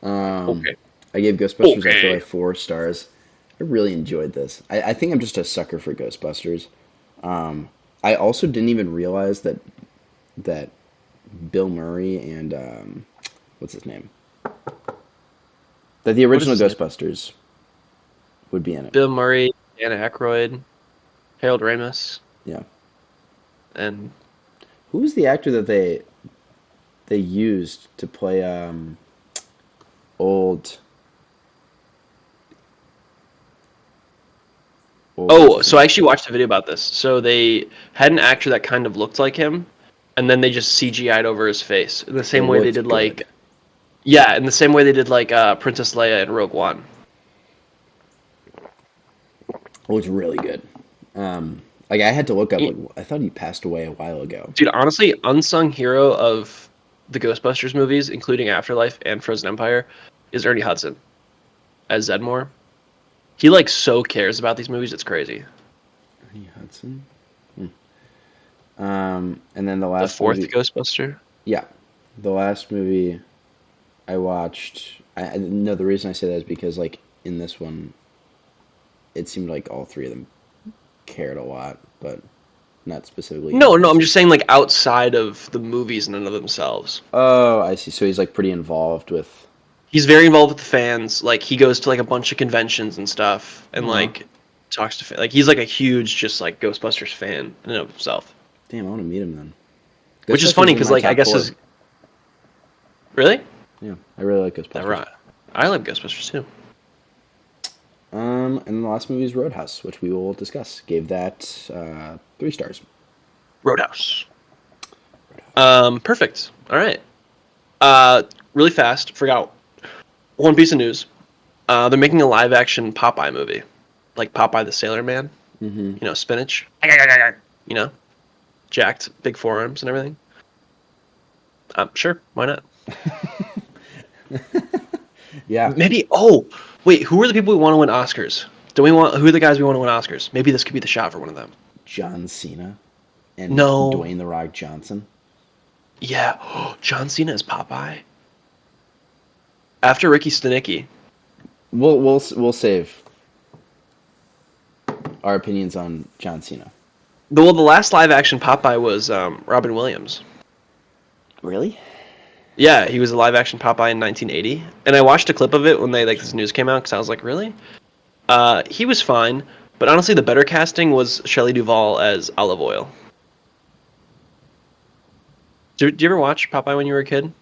Um, Okay. I gave Ghostbusters Okay. Afterlife 4 stars. I really enjoyed this. I think I'm just a sucker for Ghostbusters. Um, I also didn't even realize that Bill Murray and what's his name? That the What is original his name? Ghostbusters would be in it. Bill Murray, Anna Aykroyd, Harold Ramis, Yeah. and Who was the actor that they used to play old what's oh, his so I name? actually watched a video about this. So they had an actor that kind of looked like him, and then they just CGI'd over his face in the It same way they looked did good. like yeah, in the same way they did like Princess Leia in Rogue One. It looked really good. Like I had to look up. E- Like I thought he passed away a while ago. Dude, honestly, unsung hero of the Ghostbusters movies, including Afterlife and Frozen Empire, is Ernie Hudson as Zedmore. He like so cares about these movies, it's crazy. Ernie Hudson. And then the The last fourth movie. Ghostbuster. Yeah, the last movie I watched. I no. The reason I say that is because like in this one, it seemed like all three of them cared a lot, but not specifically Ernie No, no, I'm Hudson. just saying like outside of the movies in and of themselves. Oh, I see. So he's like pretty involved with. He's very involved with the fans. Like he goes to like a bunch of conventions and stuff, and like talks to like he's like a huge just like Ghostbusters fan in and of himself. Damn, I want to meet him then. Which is Ghostbusters funny is in because my like I top guess 4. his really Yeah, I really like that Ghostbusters. right. I love Ghostbusters too. And then the last movie is Roadhouse, which we will discuss. Gave that 3 stars. Roadhouse. Perfect. All right. Really fast. Forgot one piece of news. They're making a live action Popeye movie, like Popeye the Sailor Man. Mm-hmm. You know, spinach. You know, jacked, big forearms and everything. Sure, why not? Yeah. Maybe. Oh, wait. Who are the people we want to win Oscars? Do we want? Who are the guys we want to win Oscars? Maybe this could be the shot for one of them. John Cena and No. Dwayne The Rock Johnson. Yeah. John Cena is Popeye. After Ricky Stanicky. We'll save our opinions on John Cena. The last live action Popeye was Robin Williams. Really? Yeah, he was a live action Popeye in 1980, and I watched a clip of it when this news came out because I was like, really? He was fine, but honestly, the better casting was Shelley Duvall as Olive Oil. Did you ever watch Popeye when you were a kid?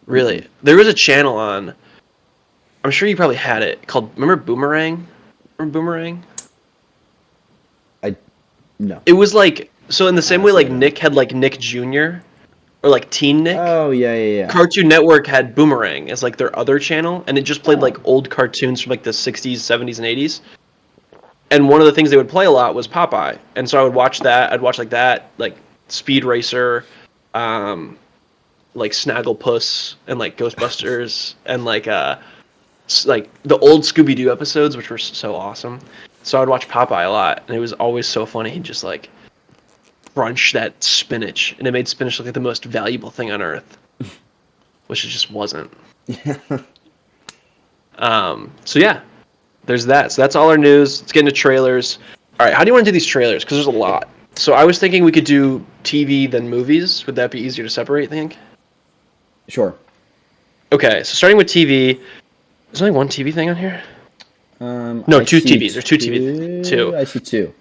Really? Mm-mm. There was a channel on. I'm sure you probably had it called. Remember Boomerang? Remember Boomerang? No. It was like so in the same way Honestly, I like don't. Nick had like Nick Jr. or like Teen Nick. Oh yeah. Cartoon Network had Boomerang as like their other channel, and it just played Oh. like old cartoons from like the 60s, 70s, and 80s. And one of the things they would play a lot was Popeye, and so I would watch that. I'd watch like that, like Speed Racer, like Snagglepuss, and like Ghostbusters, and like the old Scooby Doo episodes, which were so awesome. So I'd watch Popeye a lot, and it was always so funny. He'd just like crunch that spinach, and it made spinach look like the most valuable thing on earth, which it just wasn't. So yeah, there's that. So that's all our news. Let's get into trailers. All right, how do you want to do these trailers? Because there's a lot. So I was thinking we could do TV then movies. Would that be easier to separate? Think. Sure. Okay, so starting with TV. There's only one TV thing on here. No, I two see TVs. There's two TV. Two. I see 2.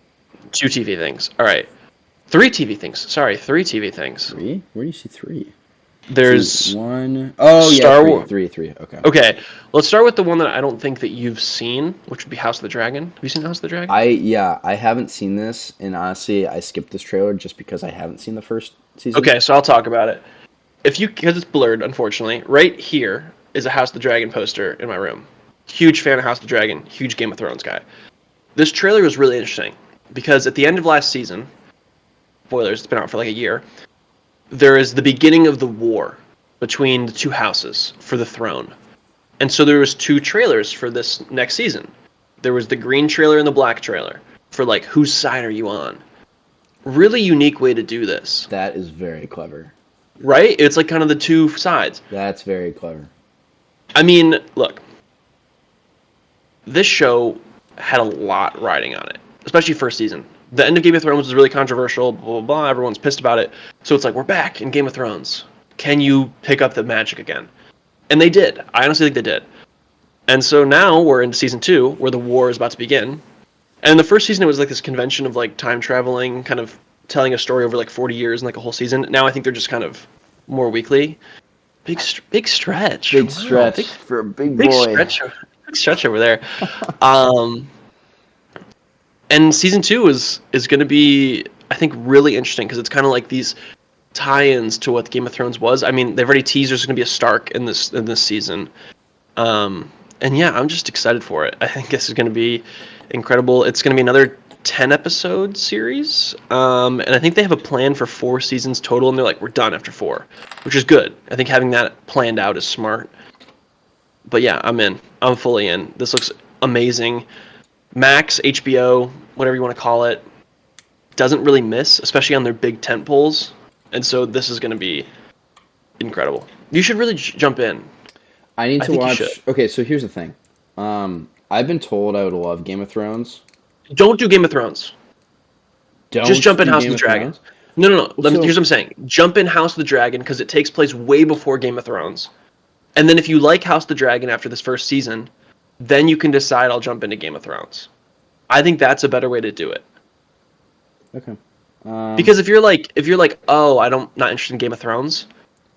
Two TV things. All right. Three TV things. Sorry, three TV things. 3? Where do you see 3? There's See 1. Oh Star yeah, Wars. 3. Okay. Okay, let's start with the one that I don't think that you've seen, which would be House of the Dragon. Have you seen House of the Dragon? I haven't seen this, and honestly, I skipped this trailer just because I haven't seen the first season. Okay, so I'll talk about it. Because it's blurred, unfortunately. Right here is a House of the Dragon poster in my room. Huge fan of House of the Dragon. Huge Game of Thrones guy. This trailer was really interesting because at the end of last season, spoilers, it's been out for like a year. There is the beginning of the war between the two houses for the throne. And so there was 2 trailers for this next season. There was the green trailer and the black trailer for like whose side are you on? Really unique way to do this. That is very clever. Right? It's like kind of the 2 sides. That's very clever. I mean, look. This show had a lot riding on it, especially first season. The end of Game of Thrones was really controversial, blah, blah, blah. Everyone's pissed about it. So it's like, we're back in Game of Thrones. Can you pick up the magic again? And they did. I honestly think they did. And so now we're in season 2, where the war is about to begin. And in the first season, it was like this convention of like time traveling, kind of telling a story over like 40 years and like a whole season. Now I think they're just kind of more weekly. Big stretch. Big Wow, stretch for a big big boy. big stretch over there. And season 2 is going to be, I think, really interesting because it's kind of like these tie-ins to what Game of Thrones was. I mean, they've already teased there's going to be a Stark in this season. And yeah, I'm just excited for it. I think this is going to be incredible. It's going to be another 10-episode series. And I think they have a plan for 4 seasons total, and they're like, we're done after 4, which is good. I think having that planned out is smart. But yeah, I'm in. I'm fully in. This looks amazing. Max, HBO, whatever you want to call it, doesn't really miss, especially on their big tent poles. And so this is going to be incredible. You should really jump in. I need to think you watch. should. Okay, so here's the thing. I've been told I would love Game of Thrones. Don't do Game of Thrones. Don't Just jump in do House Game of the Dragon. Thrones? No. So- Here's what I'm saying. Jump in House of the Dragon because it takes place way before Game of Thrones. And then if you like House of the Dragon after this first season, then you can decide I'll jump into Game of Thrones. I think that's a better way to do it. Okay. Because if you're like, oh, not interested in Game of Thrones,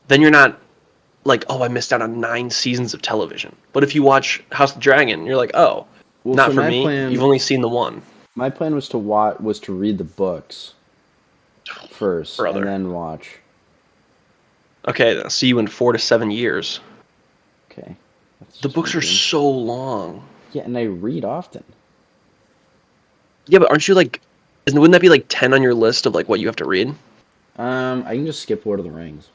then you're not like, oh, I missed out on 9 seasons of television. But if you watch House of the Dragon, you're like, oh, well, not so for me. You've only seen the one. My plan was to read the books first and Brother. then watch. Okay, I'll see you in 4 to 7 years. Okay. The books are so long. Yeah, and I read often. Yeah, but aren't you like, wouldn't that be like 10 on your list of like what you have to read? I can just skip Lord of the Rings.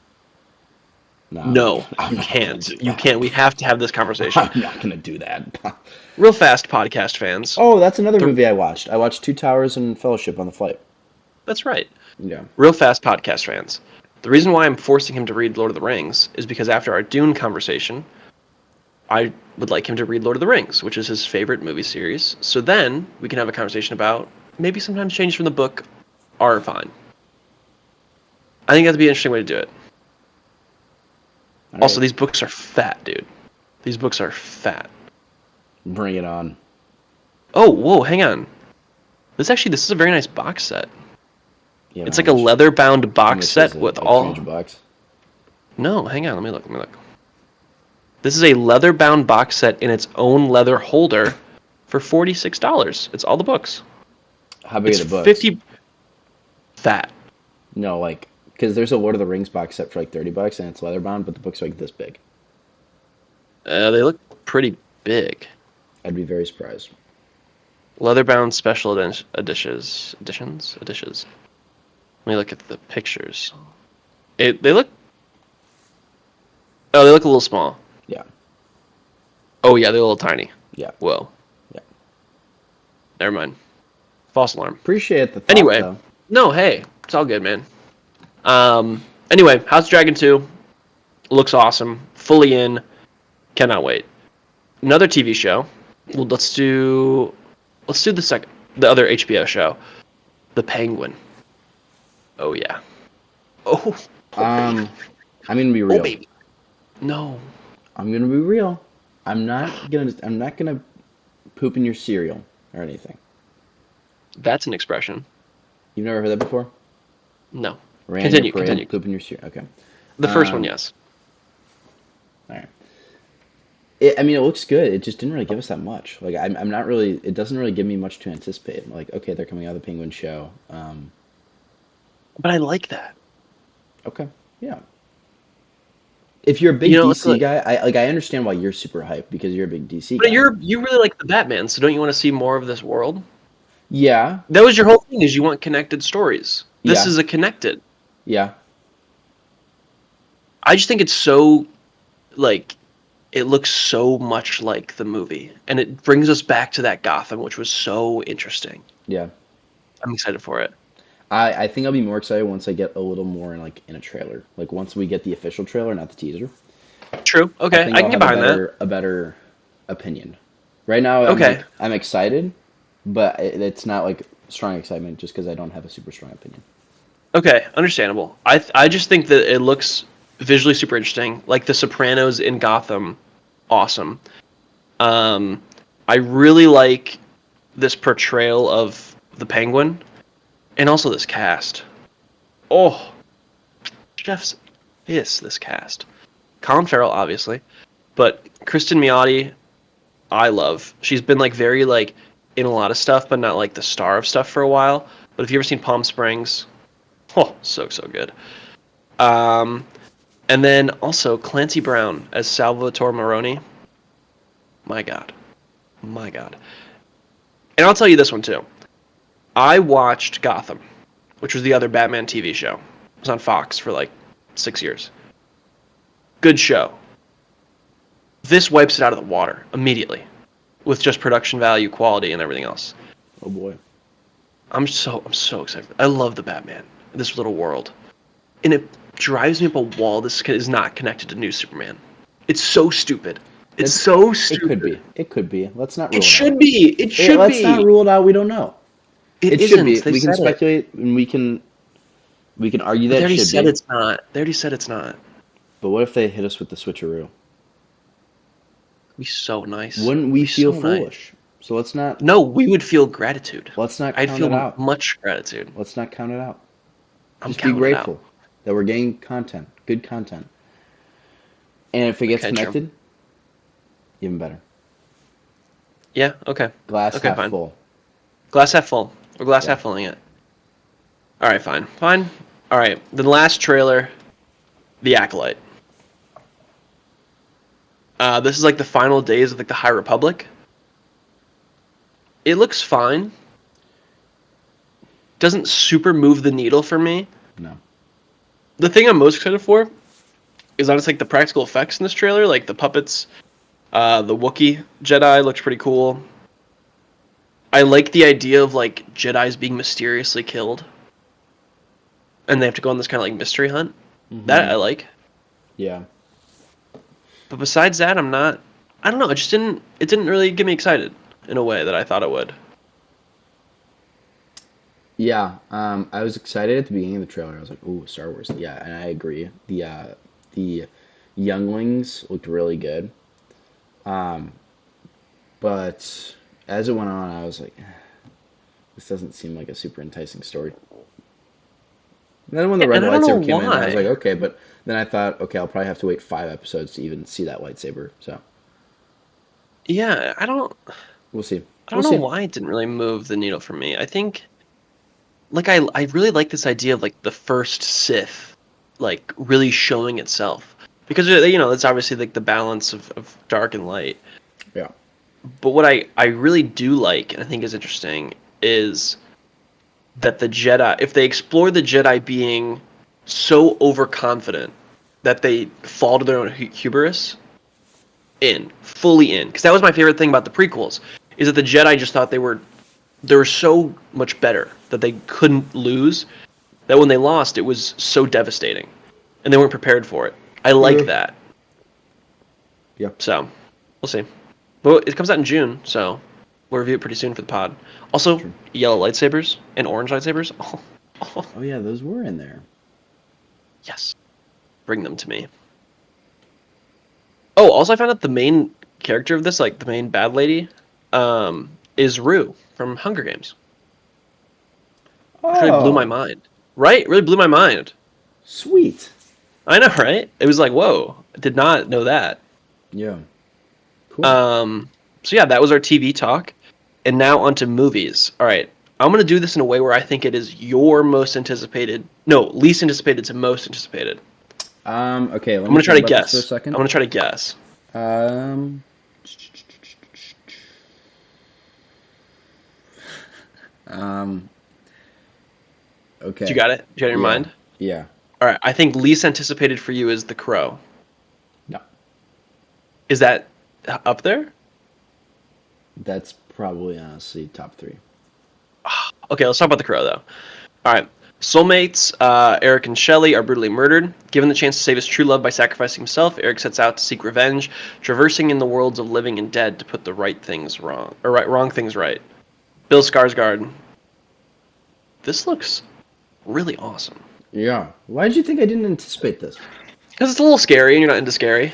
No, I'm you not gonna can't. do You that. can't. We have to have this conversation. I'm not gonna do that. Real fast, podcast fans. Oh, that's another movie I watched. I watched Two Towers and Fellowship on the flight. That's right. Yeah. Real fast, podcast fans. The reason why I'm forcing him to read Lord of the Rings is because after our Dune conversation, I would like him to read Lord of the Rings, which is his favorite movie series. So then we can have a conversation about maybe sometimes changes from the book are fine. I think that'd be an interesting way to do it. Also, these books are fat, dude. These books are fat. Bring it on. Oh, whoa, hang on. This is a very nice box set. Yeah, it's like a leather-bound box set with like all. $300. No, hang on. Let me look. This is a leather-bound box set in its own leather holder for $46. It's all the books. How big are the books? 50 fat. No, like, because there's a Lord of the Rings box set for like $30 and it's leather bound, but the books are like this big. They look pretty big. I'd be very surprised. Leather-bound special editions. Let me look at the pictures. They look. Oh, they look a little small. Yeah. Oh yeah, they're a little tiny. Yeah. Whoa. Yeah. Never mind. False alarm. Appreciate the thought, Anyway, though. No, hey, it's all good, man. Anyway, House of Dragon 2 looks awesome. Fully in. Cannot wait. Another TV show. Well, let's do the other HBO show, The Penguin. Oh yeah. Oh. I'm gonna be real. Oh baby. No. I'm gonna be real. I'm not gonna poop in your cereal or anything. That's an expression. You've never heard that before? No. Continue. Continue. Poop in your cereal. Okay. The first one, yes. All right. It looks good. It just didn't really give us that much. Like, I'm not really. It doesn't really give me much to anticipate. Like, okay, they're coming out of the Penguin show. But I like that. Okay. Yeah. If you're a big DC guy, I understand why you're super hyped because you're a big DC guy. But you really like the Batman, so don't you want to see more of this world? Yeah. That was your whole thing, is you want connected stories. This is a connected. Yeah. I just think it's so, like, it looks so much like the movie, and it brings us back to that Gotham, which was so interesting. Yeah. I'm excited for it. I think I'll be more excited once I get a little more in a trailer. Like once we get the official trailer, not the teaser. True. Okay, I can get behind that. A better opinion. Right now, I'm excited, but it's not like strong excitement just because I don't have a super strong opinion. Okay, understandable. I just think that it looks visually super interesting. Like The Sopranos in Gotham, awesome. I really like this portrayal of the Penguin, and also this cast. Oh, chef's kiss, this cast. Colin Farrell, obviously, but Kristen Milioti, I love. She's been like very like in a lot of stuff, but not like the star of stuff for a while. But have you ever seen Palm Springs? Oh, so good. And then also Clancy Brown as Salvatore Maroni. My God. And I'll tell you this one too. I watched Gotham, which was the other Batman TV show. It was on Fox for like 6 years. Good show. This wipes it out of the water immediately, with just production value, quality, and everything else. Oh boy. I'm so excited. I love the Batman, this little world. And it drives me up a wall. This is not connected to New Superman. It's so stupid. It's so stupid. It could be. Let's not rule it out. It should be. Let's not rule it out. We don't know. It should be. We can speculate and we can argue that it should be. They already said it's not. But what if they hit us with the switcheroo? Be so nice. Wouldn't we Be feel so nice. foolish? So let's not No, we would feel gratitude. let's not I'd count it feel out. much gratitude. Let's not count it out. I'm Just be counting it out. grateful that we're getting content, good content. And if it gets Okay, true. connected, even better. Yeah, okay. Glass Okay, half fine. full. Glass half full. Or glass Yeah. half filling it. Alright, fine. Fine. Alright. The last trailer, The Acolyte. This is like the final days of like the High Republic. It looks fine. Doesn't super move the needle for me. No. The thing I'm most excited for is honestly like the practical effects in this trailer, like the puppets. The Wookiee Jedi looked pretty cool. I like the idea of like Jedi's being mysteriously killed, and they have to go on this kind of like mystery hunt. That Mm-hmm. I like. Yeah. But besides that, I'm not. I don't know. It just didn't. It didn't really get me excited in a way that I thought it would. Yeah. I was excited at the beginning of the trailer. I was like, "Ooh, Star Wars!" Yeah, and I agree. The younglings looked really good. Um, but as it went on, I was like, this doesn't seem like a super enticing story. And then when the Yeah, red and I don't know lightsaber came in, I was like, why. okay, but then I thought, okay, I'll probably have to wait 5 episodes to even see that lightsaber. So Yeah, we'll see. I We'll don't know see. why it didn't really move the needle for me. I think like I really like this idea of like the first Sith like really showing itself because it's obviously like the balance of dark and light. Yeah. But what I really do like and I think is interesting is that the Jedi, if they explore the Jedi being so overconfident that they fall to their own hubris, fully in, because that was my favorite thing about the prequels, is that the Jedi just thought they were so much better that they couldn't lose. That when they lost, it was so devastating, and they weren't prepared for it. I like Yeah. that. Yeah. So we'll see. Well, it comes out in June, so we'll review it pretty soon for the pod. Also, True. yellow lightsabers and orange lightsabers. Oh, Oh yeah, those were in there. yes. Bring them to me. Oh, also I found out the main character of this, like the main bad lady, is Rue from Hunger Games. Which really blew my Oh, mind. Right? It really blew my mind. sweet. I know, right? It was like, whoa, I did not know that. Yeah. Cool. Um, so yeah, that was our TV talk. And now onto movies. All right. I'm going to do this in a way where I think it is your most anticipated, no, least anticipated to most anticipated. Okay, let I'm me going to try think to about this for a guess. I'm second. going to try to guess. Um, um, Do you okay. got it? Do you got it in your Yeah. mind? Yeah. All right. I think least anticipated for you is The Crow. No. Is that up there? That's probably honestly top three. Okay, let's talk about The Crow, though. All right. Soulmates, Eric and Shelley are brutally murdered. Given the chance to save his true love by sacrificing himself, Eric sets out to seek revenge, traversing in the worlds of living and dead to put the right things wrong, or wrong things right. Bill Skarsgård. This looks really awesome. Yeah. Why did you think I didn't anticipate this? Because it's a little scary, and you're not into scary.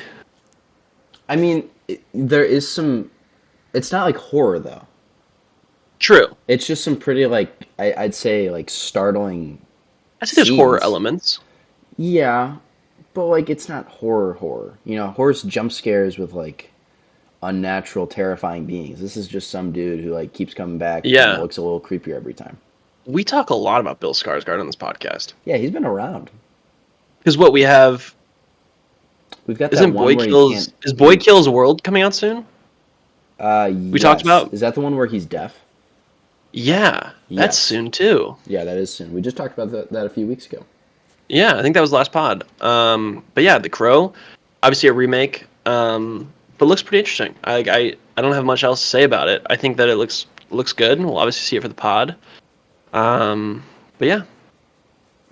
I mean, there is some. It's not like horror though. True. It's just some pretty like I'd say like startling I see there's horror scenes. elements. Yeah, but like it's not horror horror. You know, horror's jump scares with like unnatural, terrifying beings. This is just some dude who like keeps coming back and Yeah. looks a little creepier every time. We talk a lot about Bill Skarsgård on this podcast. Yeah, he's been around. Because what we have We've got that isn't one Boy where he can't. Kills is Boy Kills World coming out soon? We talked Yes. about. Is that the one where he's deaf? Yeah, that's Yes. soon too. Yeah, that is soon. We just talked about that a few weeks ago. Yeah, I think that was the last pod. But yeah, The Crow, obviously a remake, but looks pretty interesting. I don't have much else to say about it. I think that it looks good. We'll obviously see it for the pod. Um, but yeah,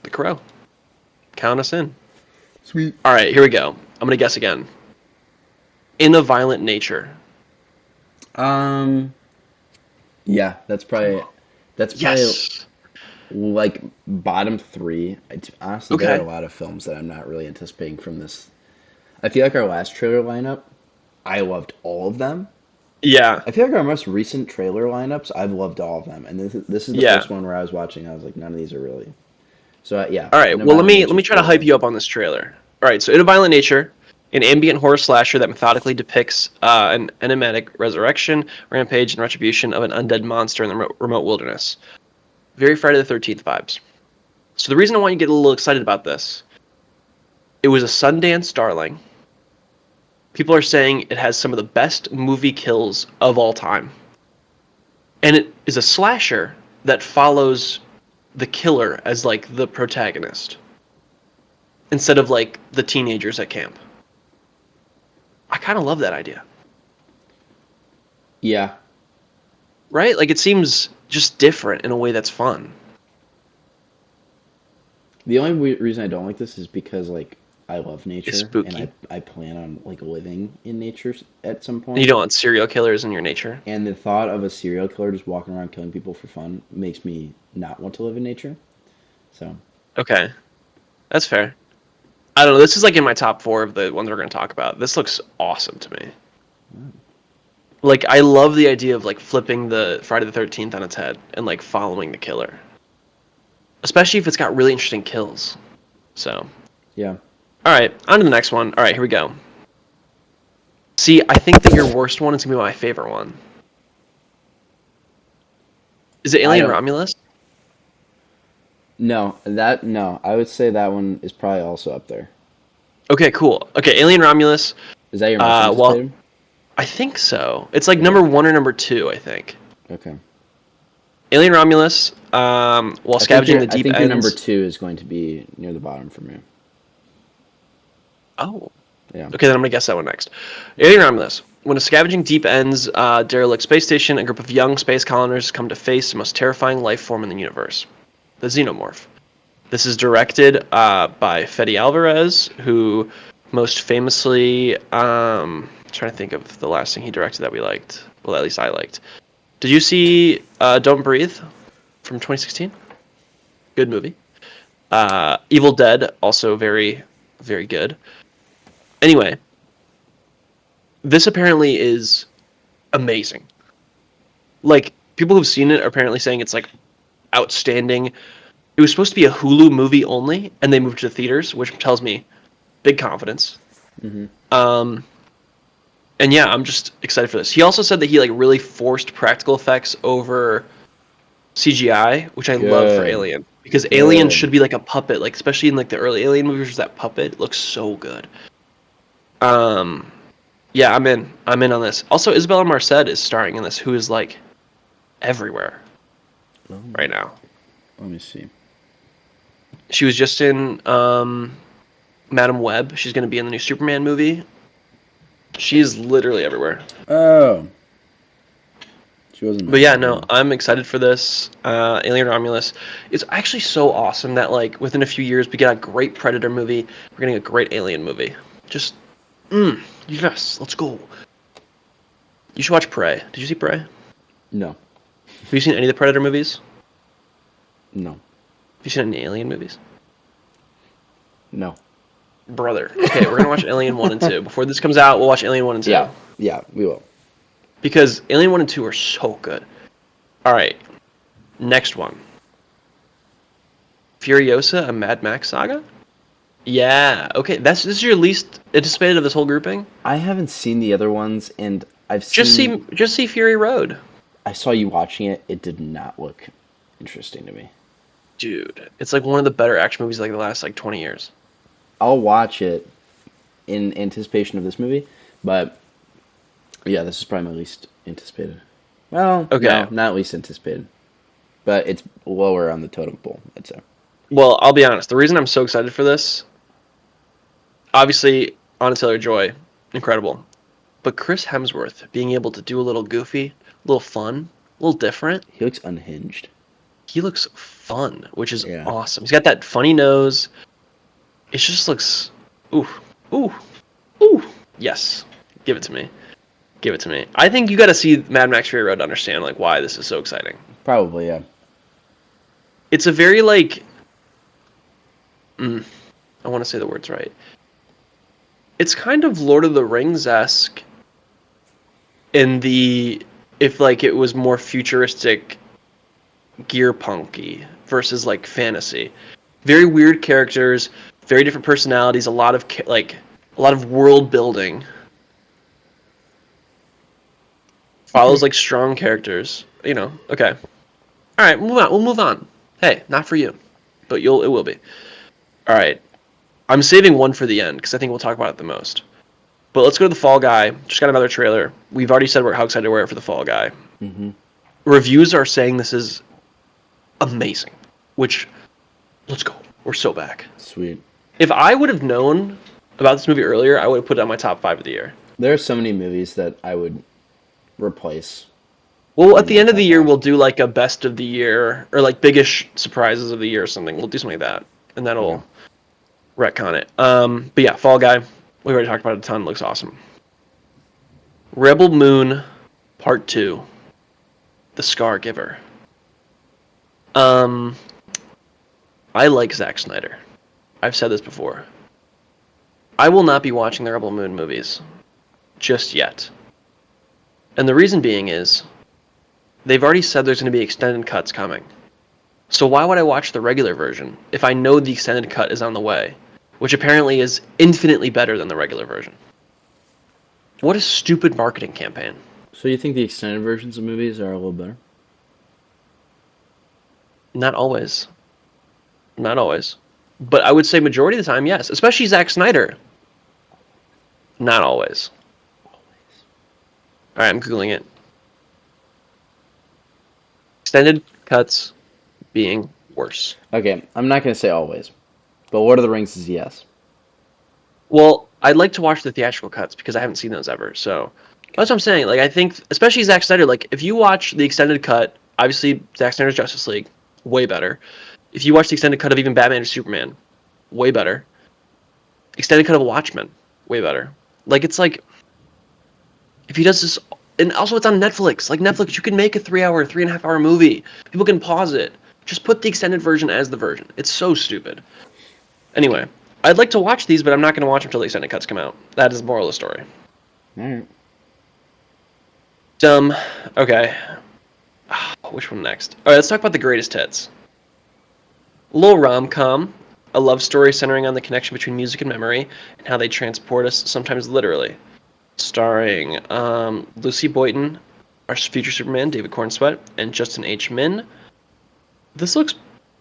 The Crow, count us in. Sweet. All right, here we go. I'm gonna guess again. In a Violent Nature. Um. Yeah, that's probably Yes. like bottom three. Honestly, there are Okay. a lot of films that I'm not really anticipating from this. I feel like our last trailer lineup I loved all of them. Yeah, I feel like our most recent trailer lineups, I've loved all of them, and this is the yeah. first one where I was watching. I was like, none of these are really. So yeah, All right. No Well, let Violent me let Nature me is try to cool hype though. you up on this trailer. All right. So, In a Violent Nature, an ambient horror slasher that methodically depicts an enigmatic resurrection, rampage, and retribution of an undead monster in the remote wilderness. Very Friday the 13th vibes. So the reason I want you to get a little excited about this, it was a Sundance darling. People are saying it has some of the best movie kills of all time. And it is a slasher that follows the killer as like the protagonist instead of like the teenagers at camp. I kind of love that idea. Yeah, Right? Like it seems just different in a way that's fun. the only reason I don't like this is because like I love It's nature and spooky. I plan on like living in nature at some You point. don't want serial killers in your nature. And the thought of a serial killer just walking around killing people for fun makes me not want to live in nature. So Okay. That's fair. I don't know. This is like in my top 4 of the ones we're going to talk about. This looks awesome to me. Like I love the idea of like flipping the Friday the 13th on its head and like following the killer. Especially if it's got really interesting kills. So, yeah, all right, on to the next one. All right, here we go. See, I think that your worst one is going to be my favorite one. Is it I Alien don't. Romulus? No. I would say that one is probably also up there. Okay, cool. Okay, Alien Romulus. Is that your most Well, anticipated? I think so. It's like Okay. number 1 or number 2, I think. Okay. Alien Romulus, while scavenging the I deep think your number ends. two is going to be near the bottom for me. Oh, Yeah. okay, then I'm gonna guess that one next. Alien Romulus. When a scavenging deep ends derelict space station, a group of young space colonists come to face the most terrifying life form in the universe, the xenomorph. This is directed by Fede Alvarez, who most famously, trying to think of the last thing he directed that we liked. Well, at least I liked. Did you see Don't Breathe from 2016? Good movie. Evil Dead, also very, very good. Anyway, this apparently is amazing. Like people who've seen it are apparently saying it's like outstanding. It was supposed to be a Hulu movie only, and they moved to theaters, which tells me big confidence. Mm-hmm. Um, and yeah, I'm just excited for this. He also said that he like really forced practical effects over CGI, which I love for Good. Alien because Alien Good. should be like a puppet, like especially in like the early Alien movies, that puppet looks so good. Um, yeah, I'm in. I'm in on this. Also, Isabella Marcet is starring in this, who is like everywhere right now. Let me see. She was just in Madam Web. She's going to be in the new Superman movie. She's literally everywhere. Oh, she was in But Mad yeah, Men. no, Yeah. I'm excited for this. Alien Romulus. It's actually so awesome that like within a few years we get a great Predator movie. We're getting a great Alien movie. Just, yes, let's go. You should watch Prey. Did you see Prey? Have No. you seen any of the Predator movies? No. Have you seen any Alien movies? No. Brother. Okay, we're gonna watch Alien 1 and 2. Before this comes out, we'll watch Alien 1 and 2. Yeah. Yeah. We will. Because Alien 1 and 2 are so good. Alright, next one. Furiosa, a Mad Max saga? Yeah, okay, this is your least anticipated of this whole grouping? I haven't seen the other ones, and I've Just seen. see just see Fury Road. I saw you watching it. It did not look interesting to me. Dude, it's like one of the better action movies like the last like 20 years. I'll watch it in anticipation of this movie, but yeah, this is probably my least anticipated. Well, Okay. no, not least anticipated, but it's lower on the totem pole, I'd say. Well, I'll be honest. The reason I'm so excited for this, obviously, Anna Taylor-Joy, incredible. But Chris Hemsworth being able to do a little goofy, a little fun, a little different, He looks unhinged. he looks fun, which is Yeah. awesome. He's got that funny nose. It just looks, ooh, ooh, ooh. Yes, give it to me. Give it to me. I think you got to see Mad Max Fury Road to understand like why this is so exciting. Probably, yeah. It's a very like, I want to say the words right. It's kind of Lord of the Rings esque in the if like it was more futuristic gear punky versus like fantasy. Very weird characters, very different personalities, a lot of a lot of world building. Follows like strong characters, you know. Okay. All right, move on. We'll move on. Hey, not for you, but it will be. All right. I'm saving one for the end because I think we'll talk about it the most. But let's go to the Fall Guy. Just got another trailer. We've already said we're how excited we are for the Fall Guy. Mm-hmm. Reviews are saying this is amazing. Which, let's go. We're so back. Sweet. If I would have known about this movie earlier, I would have put it on my top 5 of the year. There are so many movies that I would replace. Well, at In the my end of the top year, five. we'll do like a best of the year or like biggest surprises of the year or something. We'll do something like that, and Okay. that'll retcon it. But yeah, Fall Guy. We already talked about it a ton. Looks awesome. Rebel Moon, Part 2. The Scar Giver. Um, I like Zack Snyder. I've said this before. I will not be watching the Rebel Moon movies just yet. And the reason being is they've already said there's going to be extended cuts coming. So why would I watch the regular version if I know the extended cut is on the way, which apparently is infinitely better than the regular version? What a stupid marketing campaign. So you think the extended versions of movies are a little better? Not always. Not always. But I would say majority of the time, yes. Especially Zack Snyder. Not always. Alright, I'm Googling it. Extended cuts being worse. Okay, I'm not going to say always, but Lord of the Rings is yes. Well, I'd like to watch the theatrical cuts because I haven't seen those ever. So that's what I'm saying. Like I think, especially Zack Snyder. Like if you watch the extended cut, obviously Zack Snyder's Justice League, way better. If you watch the extended cut of even Batman or Superman, way better. Extended cut of Watchmen, way better. Like it's like if he does this, and also it's on Netflix. Like Netflix, you can make a 3 hour, 3.5 hour movie. People can pause it. Just put the extended version as the version. It's so stupid. Anyway, I'd like to watch these, but I'm not going to watch them until the extended cuts come out. That is the moral of the story. All right. Dumb. Okay. Which one next? All right, let's talk about the greatest hits. A little rom-com, a love story centering on the connection between music and memory and how they transport us, sometimes literally. Starring Lucy Boynton, our future Superman, David Cornsweet, and Justin H. Min. This looks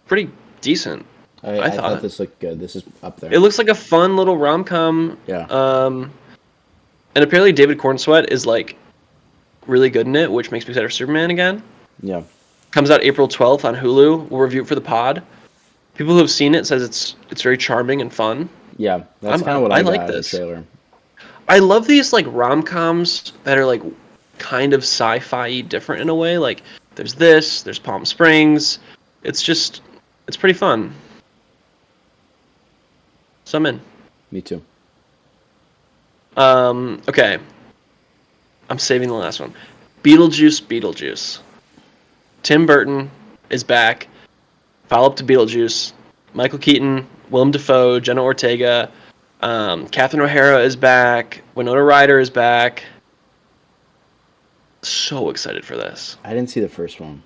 pretty decent, I I thought thought. this looked good. This is up there. It looks like a fun little rom-com. Yeah. And apparently David Cornsweet is like really good in it, which makes me excited for Superman again. Yeah. Comes out April 12th on Hulu. We'll review it for the pod. People who have seen it says it's very charming and fun. Yeah. That's kind of what I I got like out of the this. trailer. I love these like rom-coms that are like kind of sci-fi different in a way. Like there's Palm Springs. It's pretty fun. So I'm in. Me too. Okay. I'm saving the last one. Beetlejuice. Tim Burton is back. Follow up to Beetlejuice. Michael Keaton, Willem Dafoe, Jenna Ortega, Catherine O'Hara is back. Winona Ryder is back. So excited for this. I didn't see the first one.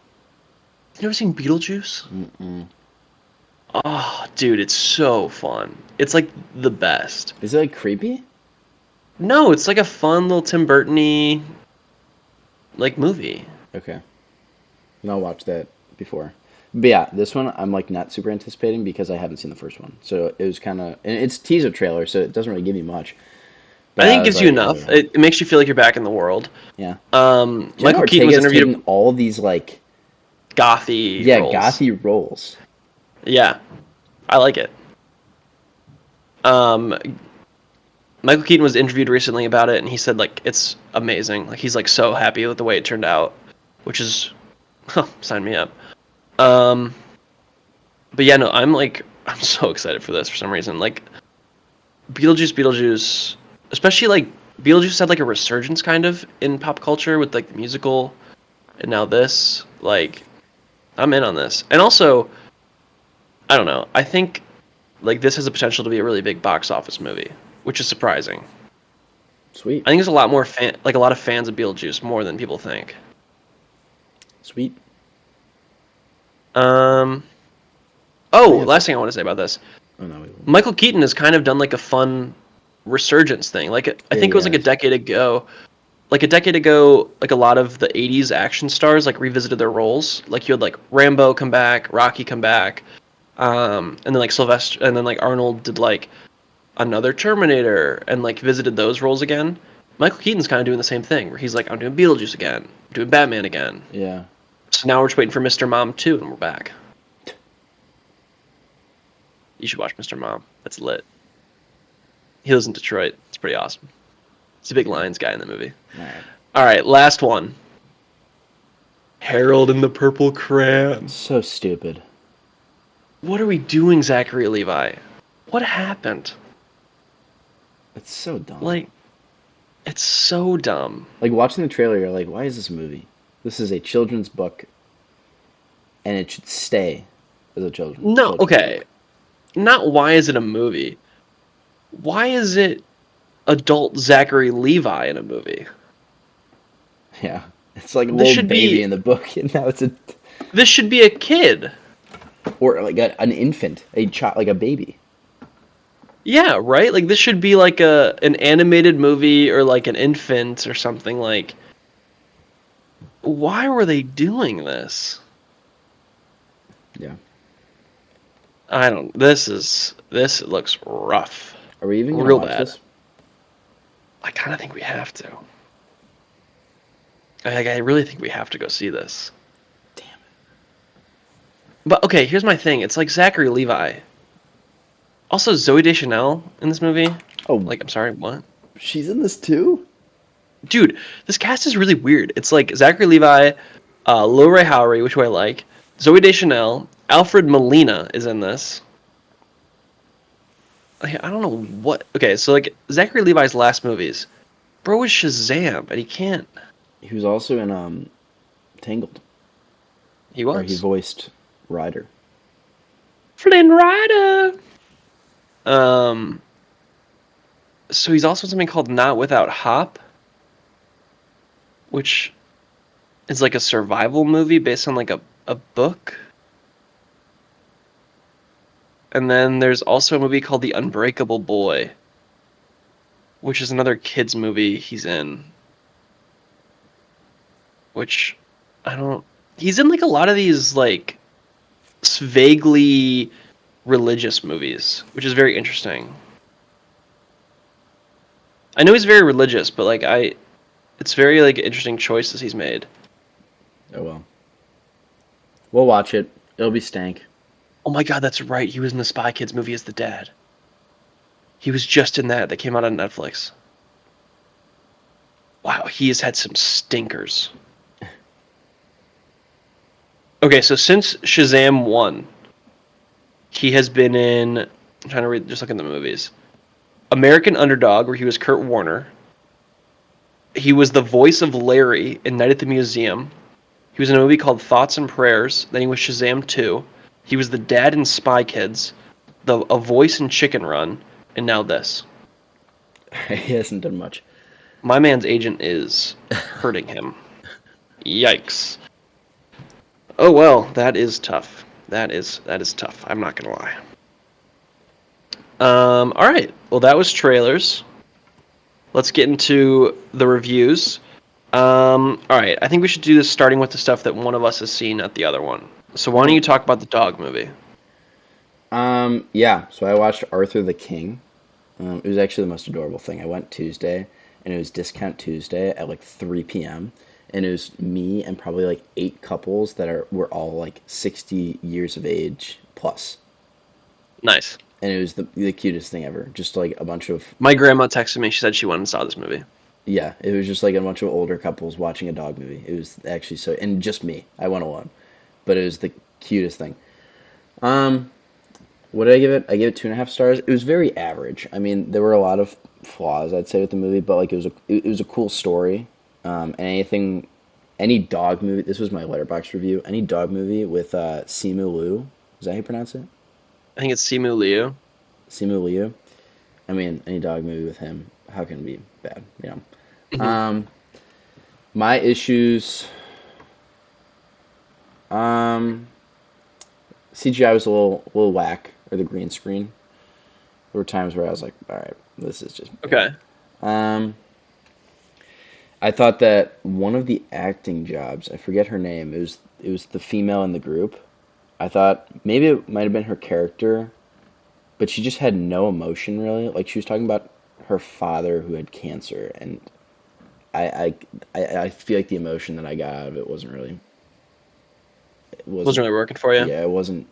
You never seen Beetlejuice? Mm-mm. Oh, dude, it's so fun. It's like the best. Is it like creepy? No, it's like a fun little Tim Burton-y like movie. Okay. And I'll watch that before. But yeah, this one I'm like not super anticipating because I haven't seen the first one. So it was kind of, and it's teaser trailer, so it doesn't really give you much. I But think I it was gives you like, enough. It makes you feel like you're back in the world. yeah. Jenna Michael Keaton was Ortega's interviewed taking all these like, gothy yeah, roles. gothy roles. Yeah, I like it. Michael Keaton was interviewed recently about it, and he said like it's amazing. Like he's like so happy with the way it turned out, which is, sign me up. But yeah, no, I'm so excited for this for some reason. Like Beetlejuice, especially like Beetlejuice had like a resurgence kind of in pop culture with like the musical, and now this. Like, I'm in on this, and also, I don't know. I think like this has the potential to be a really big box office movie, which is surprising. Sweet. I think there's a lot more a lot of fans of Beetlejuice more than people think. Sweet. Um. We Oh, have to. last thing I want to say about this. Oh no, we won't. Michael Keaton has kind of done like a fun resurgence thing. Like I Yeah, think it he was like a has. decade ago. Like a decade ago, like a lot of the '80s action stars like revisited their roles. Like you had like Rambo come back, Rocky come back, and then like Sylvester, and then like Arnold did like another Terminator, and like visited those roles again. Michael Keaton's kind of doing the same thing, where he's like, I'm doing Beetlejuice again, I'm doing Batman again. Yeah. So now we're just waiting for Mr. Mom 2, and we're back. You should watch Mr. Mom. That's lit. He lives in Detroit. It's pretty awesome. He's a big Lions guy in the movie. All right. All right, last one. Harold and the Purple Crayon. So stupid. What are we doing, Zachary Levi? What happened? It's so dumb. Like, it's so dumb. Like watching the trailer, you're like, why is this a movie? This is a children's book, and it should stay as a No, children's okay. book. Not why is it a movie? Why is it adult Zachary Levi in a movie? Yeah. It's like a This little should baby be in the book, and now it's a this should be a kid. or like an infant, a child, like a baby. Yeah, right? Like this should be like an animated movie or like an infant or something like why were they doing this? Yeah. I don't this looks rough. Are we even gonna Real watch bad. this? I kind of think we have to. I really think we have to go see this. Damn it. But okay, here's my thing. It's like Zachary Levi. Also Zoe Deschanel in this movie. Oh, Like, I'm sorry, what? she's in this too? Dude, this cast is really weird. It's like Zachary Levi, Lil Ray Howery, which I like, Zoe Deschanel, Alfred Molina is in this. I don't know what. Okay, so like Zachary Levi's last movies, bro was Shazam, and he can't. He was also in Tangled, He where he was voiced Ryder. Flynn Rider. Um, so he's also in something called Not Without Hop, which is like a survival movie based on like a book. And then there's also a movie called The Unbreakable Boy, which is another kids movie he's in. Which I don't. He's in like a lot of these like vaguely religious movies, which is very interesting. I know he's very religious, but like it's very like interesting choices he's made. Oh well. We'll watch it. It'll be stank. Oh my god, that's right. He was in the Spy Kids movie as the dad. He was just in that came out on Netflix. Wow, he has had some stinkers. Okay, so since Shazam 1, he has been in. I'm trying to read, just look at the movies. American Underdog, where he was Kurt Warner. He was the voice of Larry in Night at the Museum. He was in a movie called Thoughts and Prayers. Then he was Shazam 2. He was the dad in Spy Kids, a voice in Chicken Run, and now this. He hasn't done much. My man's agent is hurting him. Yikes. Oh well, that is tough. That is tough. I'm not gonna lie. All right. Well, that was trailers. Let's get into the reviews. All right. I think we should do this starting with the stuff that one of us has seen at the other one. So why don't you talk about the dog movie? Yeah. So I watched Arthur the King. It was actually the most adorable thing. I went Tuesday, and it was Discount Tuesday at like 3 p.m. And it was me and probably like 8 couples were all like 60 years of age plus. Nice. And it was the cutest thing ever. Just like a bunch of My grandma texted me. She said she went and saw this movie. yeah, it was just like a bunch of older couples watching a dog movie. It was actually so and just me. I went alone, but it was the cutest thing. Um, what did I give it? I gave it 2.5 stars. It was very average. I mean, there were a lot of flaws I'd say with the movie, but like it was a cool story. And any dog movie. This was my Letterboxd review. Any dog movie with Simu Liu. Is that how you pronounce it? I think it's Simu Liu. Simu Liu. I mean, any dog movie with him. how can it be bad? Yeah. Mhm. Um, my issues. Um, CGI was a little whack, or the green screen. There were times where I was like, all right, this is just bad. Okay. Um, I thought that one of the acting jobs, I forget her name, it was the female in the group. I thought maybe it might have been her character, but she just had no emotion really. Like she was talking about her father who had cancer, and I I feel like the emotion that I got out of it wasn't really, it Wasn't wasn't, really working for you. yeah, it wasn't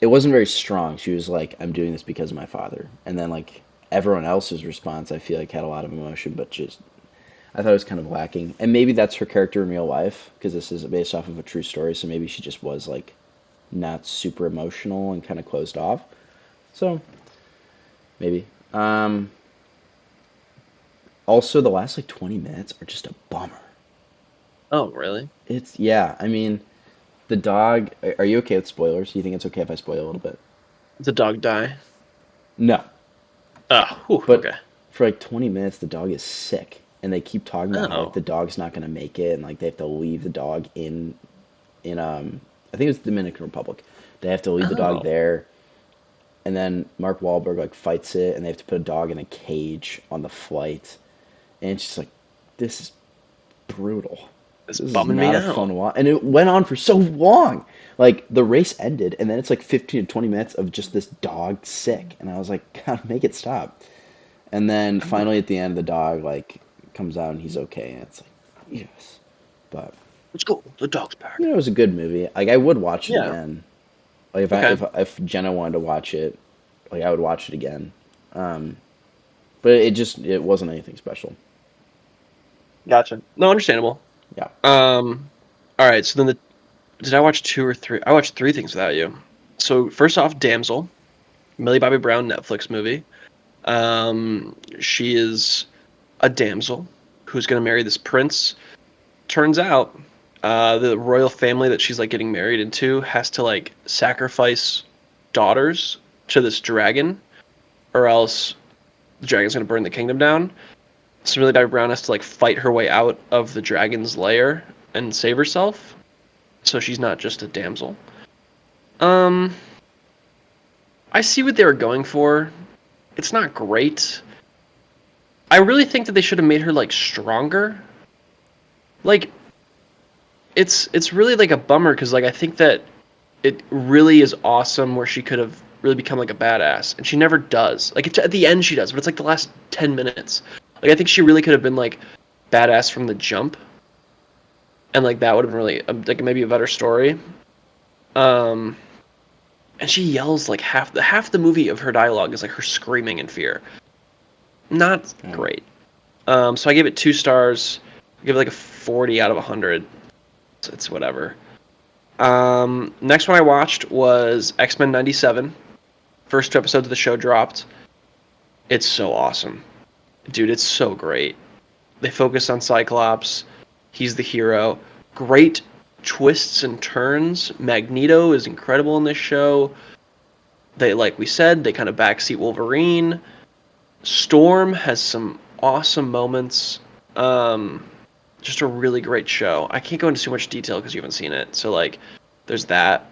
very strong. She was like, I'm doing this because of my father. And then like everyone else's response I feel like had a lot of emotion, but just I thought it was kind of lacking. And maybe that's her character in real life because this is based off of a true story, so maybe she just was like not super emotional and kind of closed off. So, maybe. Also the last like 20 minutes are just a bummer. Oh, really? It's yeah, I mean, the dog, are you okay with spoilers? Do you think it's okay if I spoil a little bit? The dog die? No. Oh, whew, But okay. for like 20 minutes, the dog is sick, and they keep talking about how like Oh. the dog's not gonna make it, and like they have to leave the dog in I think it's the Dominican Republic. They have to leave the dog Oh. there, and then Mark Wahlberg like fights it, and they have to put a dog in a cage on the flight, and it's just like this is brutal. It's This is bumming me not a fun out. watch, and it went on for so long. Like the race ended, and then it's like 15 to 20 minutes of just this dog sick, and I was like, God, make it stop. And then Oh. finally at the end, the dog like comes out and he's okay, and it's like, yes. But Let's go. The dog's you back. know, it was a good movie. Like I would watch it Yeah. again. Like if I Okay. if Jenna wanted to watch it, like I would watch it again. Um, but it wasn't anything special. Gotcha. No, understandable. Yeah. All right. So then did I watch two or three? I watched three things without you. So first off, Damsel, Millie Bobby Brown Netflix movie. She is a damsel who's gonna marry this prince. Turns out, the royal family that she's like getting married into has to like sacrifice daughters to this dragon, or else the dragon's gonna burn the kingdom down. So Millie Bobby Brown has to like fight her way out of the dragon's lair and save herself. So she's not just a damsel. Um, I see what they were going for. It's not great. I really think that they should have made her like stronger. Like it's really like a bummer because like I think that it really is awesome where she could have really become like a badass and she never does. Like it's, at the end she does, but it's like the last 10 minutes. Like I think she really could have been like badass from the jump and like that would have been really like maybe a better story. Um and she yells like half the movie of her dialogue is like her screaming in fear. Not Yeah. great. So I gave it 2 stars. I give it like a 40 out of 100. It's whatever. Next one I watched was X-Men 97. First 2 episodes of the show dropped. It's so awesome. Dude, it's so great. They focus on Cyclops. He's the hero. Great twists and turns. Magneto is incredible in this show. They, like we said, they kind of backseat Wolverine. Storm has some awesome moments. Um, just a really great show. I can't go into too much detail because you haven't seen it. So like, there's that.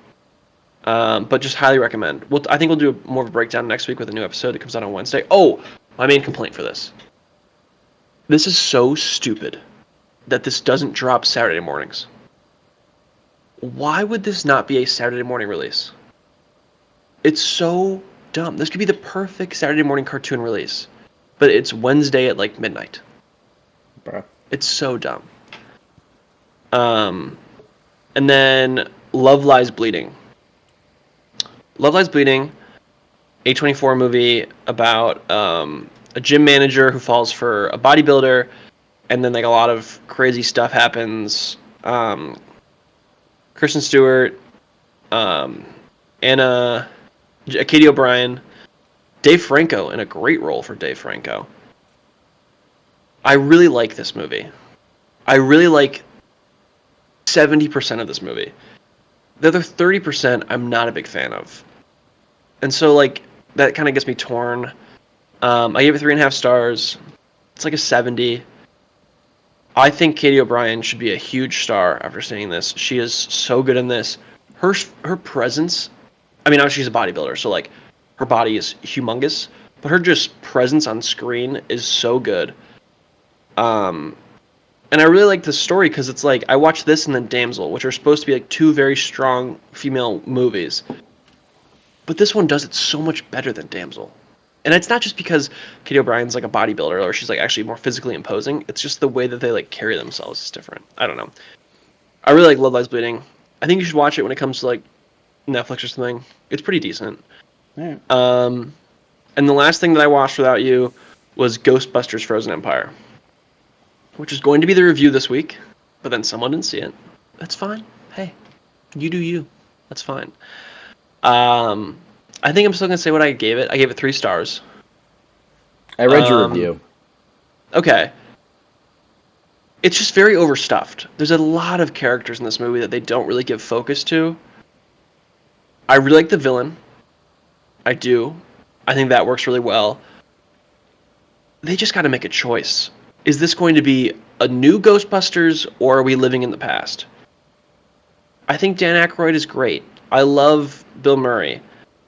But just highly recommend. I think we'll do more of a breakdown next week with a new episode. It comes out on Wednesday. Oh, my main complaint for this. This is so stupid that this doesn't drop Saturday mornings. Why would this not be a Saturday morning release? It's so dumb. This could be the perfect Saturday morning cartoon release, but it's Wednesday at like midnight. Bruh. It's so dumb. Um, and then Love Lies Bleeding. Love Lies Bleeding, A24 movie about a gym manager who falls for a bodybuilder, and then like a lot of crazy stuff happens. Kristen Stewart, um, Anna, Katie O'Brien, Dave Franco in a great role for Dave Franco. I really like this movie. I really like 70% of this movie. The other 30% I'm not a big fan of. And so like that kind of gets me torn. I gave it 3.5 stars. It's like a 70. I think Katie O'Brien should be a huge star after seeing this. She is so good in this. Her presence. I mean, obviously she's a bodybuilder, so like her body is humongous, but her just presence on screen is so good. And I really like the story because it's like I watched this and then Damsel, which are supposed to be like two very strong female movies, but this one does it so much better than Damsel. And it's not just because Katie O'Brien's like a bodybuilder or she's like actually more physically imposing. It's just the way that they like carry themselves is different. I don't know. I really like Love Lies Bleeding. I think you should watch it when it comes to like Netflix or something. It's pretty decent. All right. And the last thing that I watched without you was Ghostbusters Frozen Empire, which is going to be the review this week, but then someone didn't see it. That's fine. Hey, you do you. That's fine. I think I'm still going to say what I gave it. I gave it 3 stars. I read your review. Okay. It's just very overstuffed. There's a lot of characters in this movie that they don't really give focus to. I really like the villain. I do. I think that works really well. They just got to make a choice. Is this going to be a new Ghostbusters, or are we living in the past? I think Dan Aykroyd is great. I love Bill Murray.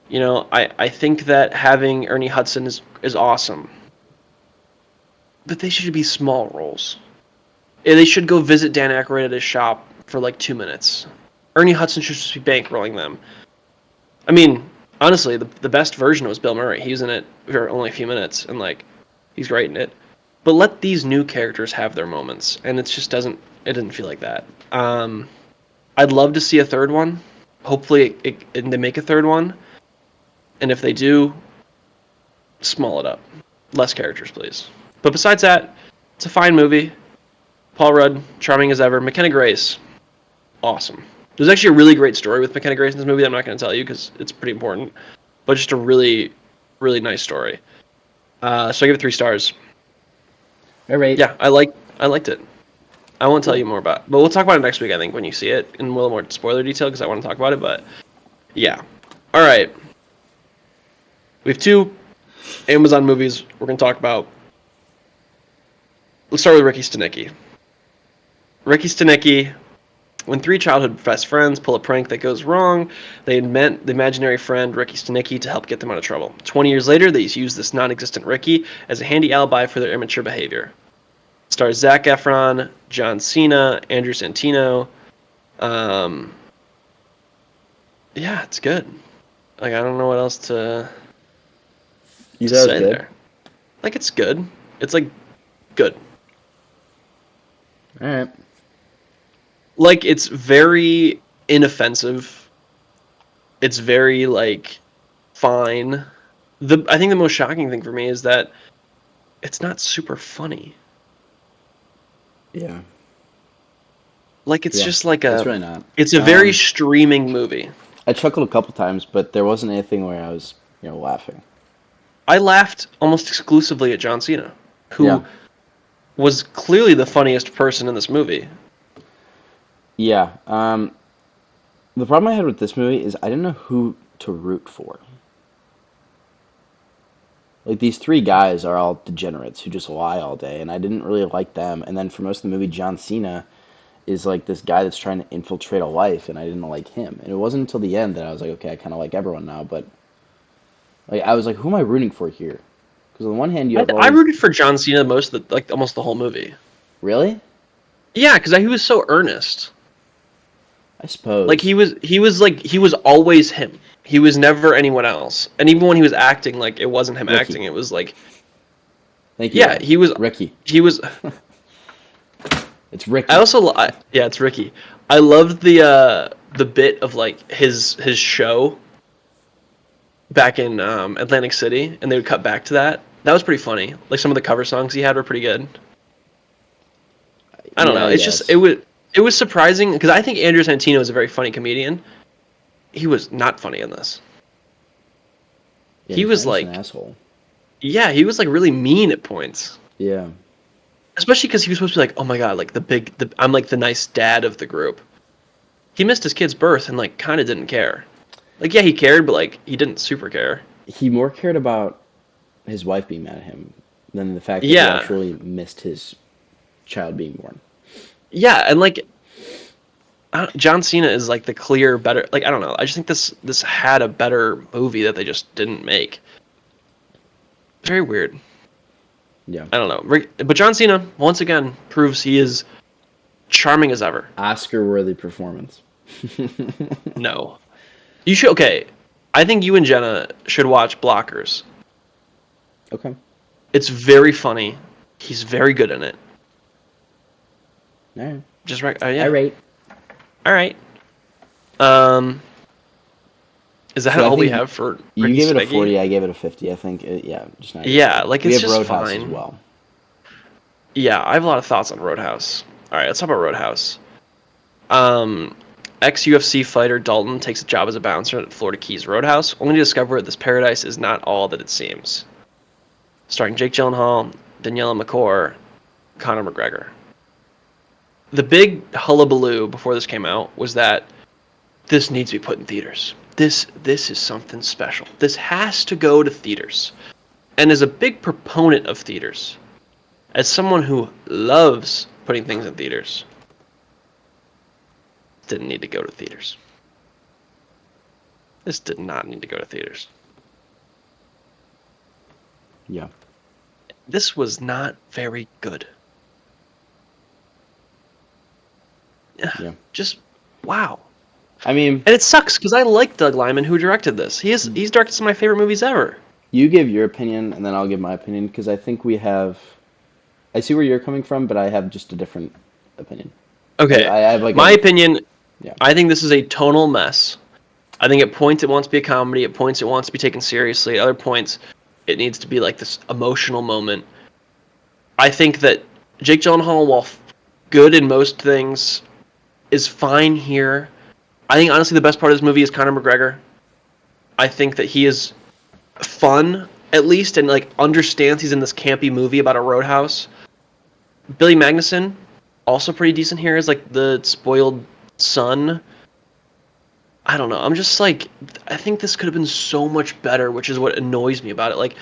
You know, I think that having Ernie Hudson is awesome. But they should be small roles. They should go visit Dan Aykroyd at his shop for like 2 minutes. Ernie Hudson should just be bankrolling them. I mean, honestly, the best version was Bill Murray. He was in it for only a few minutes, and like, he's great in it. But let these new characters have their moments, and it just didn't feel like that. I'd love to see a third one. Hopefully, they make a third one. And if they do, small it up. Less characters, please. But besides that, it's a fine movie. Paul Rudd, charming as ever. McKenna Grace, awesome. There's actually a really great story with McKenna Grace in this movie that I'm not going to tell you because it's pretty important. But just a really, really nice story. So I give it 3 stars. All right. Yeah, I liked it. I won't tell you more about it. But we'll talk about it next week, I think, when you see it in a little more spoiler detail because I want to talk about it. But yeah. All right. We have 2 Amazon movies we're going to talk about. Let's start with Ricky Stanicky. Ricky Stanicky, when 3 childhood best friends pull a prank that goes wrong, they invent the imaginary friend Ricky Stanicky to help get them out of trouble. 20 years later, they use this non-existent Ricky as a handy alibi for their immature behavior. It stars Zac Efron, John Cena, Andrew Santino. Yeah, it's good. Like, I don't know what else to say there. Like, it's good. It's like good. All right. Like, it's very inoffensive. It's very, like, fine. I think the most shocking thing for me is that it's not super funny. Yeah. Like, it's just like it's really not. It's a very streaming movie. I chuckled a couple times, but there wasn't anything where I was, laughing. I laughed almost exclusively at John Cena, who was clearly the funniest person in this movie. Yeah. The problem I had with this movie is I didn't know who to root for. Like, these 3 guys are all degenerates who just lie all day, and I didn't really like them. And then for most of the movie, John Cena is like this guy that's trying to infiltrate a life, and I didn't like him. And it wasn't until the end that I was like, okay, I kind of like everyone now. But like, I was like, who am I rooting for here? Because on the one hand, you have I rooted for John Cena almost the whole movie. Really? Yeah, because he was so earnest. I suppose. Like, he was always him. He was never anyone else. And even when he was acting, like, it wasn't him acting. It was like, thank you. Yeah, he was Ricky. He was. It's Ricky. Yeah, it's Ricky. I loved the bit of like his show back in Atlantic City, and they would cut back to that. That was pretty funny. Like, some of the cover songs he had were pretty good. I don't know. It's just it was surprising because I think Andrew Santino is a very funny comedian. He was not funny in this. Yeah, he was like an asshole. Yeah, he was like really mean at points. Yeah. Especially because he was supposed to be like, oh my god, like I'm like the nice dad of the group. He missed his kid's birth and like kind of didn't care. Like, yeah, he cared, but like he didn't super care. He more cared about his wife being mad at him than the fact that he Yeah, actually missed his child being born. yeah, and like John Cena is like the clear better. Like I don't know. I just think this had a better movie that they just didn't make. Very weird. Yeah. I don't know. But John Cena once again proves he is charming as ever. Oscar-worthy performance. No, you should. Okay, I think you and Jenna should watch Blockers. Okay. It's very funny. He's very good in it. All right. Just right. I Yeah. rate. All right. Um, is that So I all we think have for you Ricky gave it a Stanicky? 40. I gave it a 50. I think, yeah, just not even Yeah, good. like We it's have just Roadhouse as fine. well. Yeah, I have a lot of thoughts on Roadhouse. All right, let's talk about Roadhouse. Um, ex-UFC fighter Dalton takes a job as a bouncer at Florida Keys Roadhouse, only to discover this paradise is not all that it seems. Starring Jake Gyllenhaal, Daniela McCord, Conor McGregor. The big hullabaloo before this came out was that this needs to be put in theaters. This is something special. This has to go to theaters. And as a big proponent of theaters, as someone who loves putting things in theaters, didn't need to go to theaters. This did not need to go to theaters. Yeah. This was not very good. Yeah. Just wow. I mean, And it sucks because I like Doug Liman, who directed this. He's directed some of my favorite movies ever. you give your opinion, and then I'll give my opinion, because I think we have. I see where you're coming from, but I have just a different opinion. Okay, I have like my a. opinion. Yeah. I think this is a tonal mess. I think at points it wants to be a comedy. At points it wants to be taken seriously. At other points, it needs to be like this emotional moment. I think that Jake Gyllenhaal, while good in most things, is fine here. I think honestly the best part of this movie is Conor McGregor. I think that he is fun at least and like understands he's in this campy movie about a roadhouse. Billy Magnuson also pretty decent here as like the spoiled son. I don't know. I'm just like I think this could have been so much better, which is what annoys me about it. Like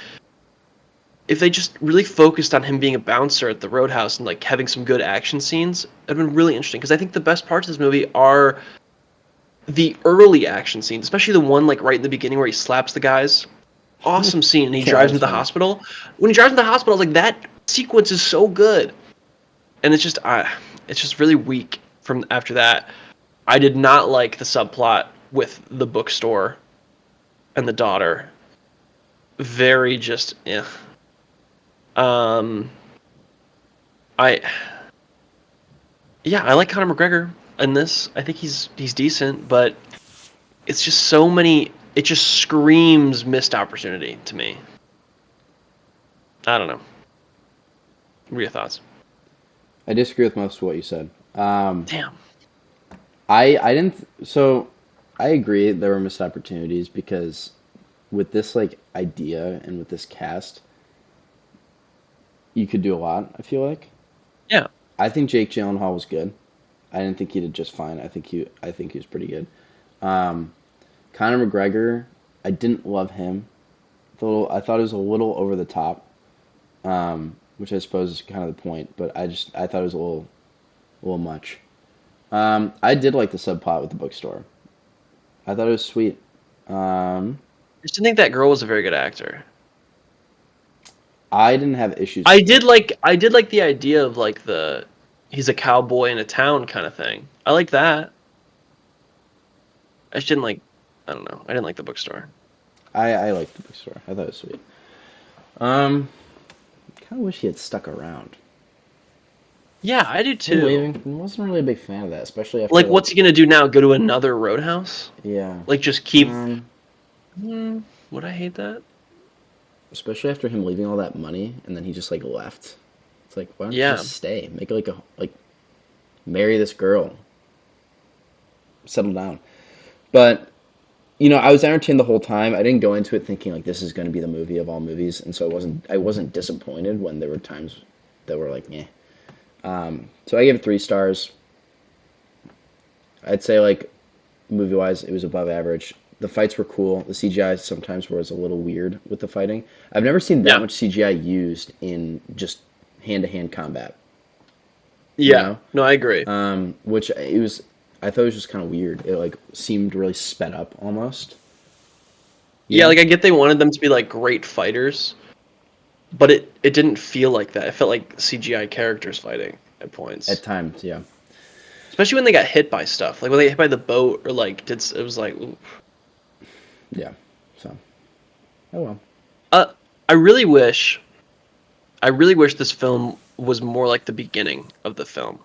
if they just really focused on him being a bouncer at the roadhouse and like having some good action scenes, it'd been really interesting because I think the best parts of this movie are the early action scenes, especially the one like right in the beginning where he slaps the guys. Awesome scene, and he Yeah, drives that's into the funny. hospital. When he drives into the hospital, I was like, that sequence is so good, and it's just really weak from after that. I did not like the subplot with the bookstore and the daughter. Very just, yeah. Um, I yeah, I like Conor McGregor in this. I think he's decent, but it's just so many. It just screams missed opportunity to me. I don't know. What are your thoughts? I disagree with most of what you said. Damn. I didn't. So I agree there were missed opportunities because with this like idea and with this cast, you could do a lot. I feel like. Yeah. I think Jake Gyllenhaal was good. I didn't think he did just fine. I think he was pretty good. Um, Conor McGregor, I didn't love him. I thought it was a little over the top, which I suppose is kind of the point. But I thought it was a little much. I did like the subplot with the bookstore. I thought it was sweet. Um, I just didn't think that girl was a very good actor. I didn't have issues with her. I did like the idea of like the he's a cowboy in a town kind of thing. I like that. I just didn't like I don't know. I didn't like the bookstore. I liked the bookstore. I thought it was sweet. Um, kind of wish he had stuck around. Yeah, I do Him too. leaving, I wasn't really a big fan of that, especially after Like like, what's he going to do now? Go to another roadhouse? yeah. Like just keep Um, would I hate that? Especially after him leaving all that money and then he just like left. It's like, why don't you Yeah. just stay? Make it like marry this girl, settle down. But I was entertained the whole time. I didn't go into it thinking like this is going to be the movie of all movies, and so I wasn't disappointed when there were times that were like, eh. So I gave it 3 stars. I'd say like movie wise, it was above average. The fights were cool. The CGI sometimes was a little weird with the fighting. I've never seen that Yeah. much CGI used in just hand-to-hand combat. You Yeah. know, No, I agree. which it was. I thought it was just kind of weird. It like seemed really sped up almost. You Yeah, know, like I get they wanted them to be like great fighters, but it didn't feel like that. It felt like CGI characters fighting at at points. times, yeah, Especially when they got hit by stuff. Like when they got hit by the boat or like it was like ooh. yeah. So, oh well. Uh I really wish I really wish this film was more like the beginning of the film.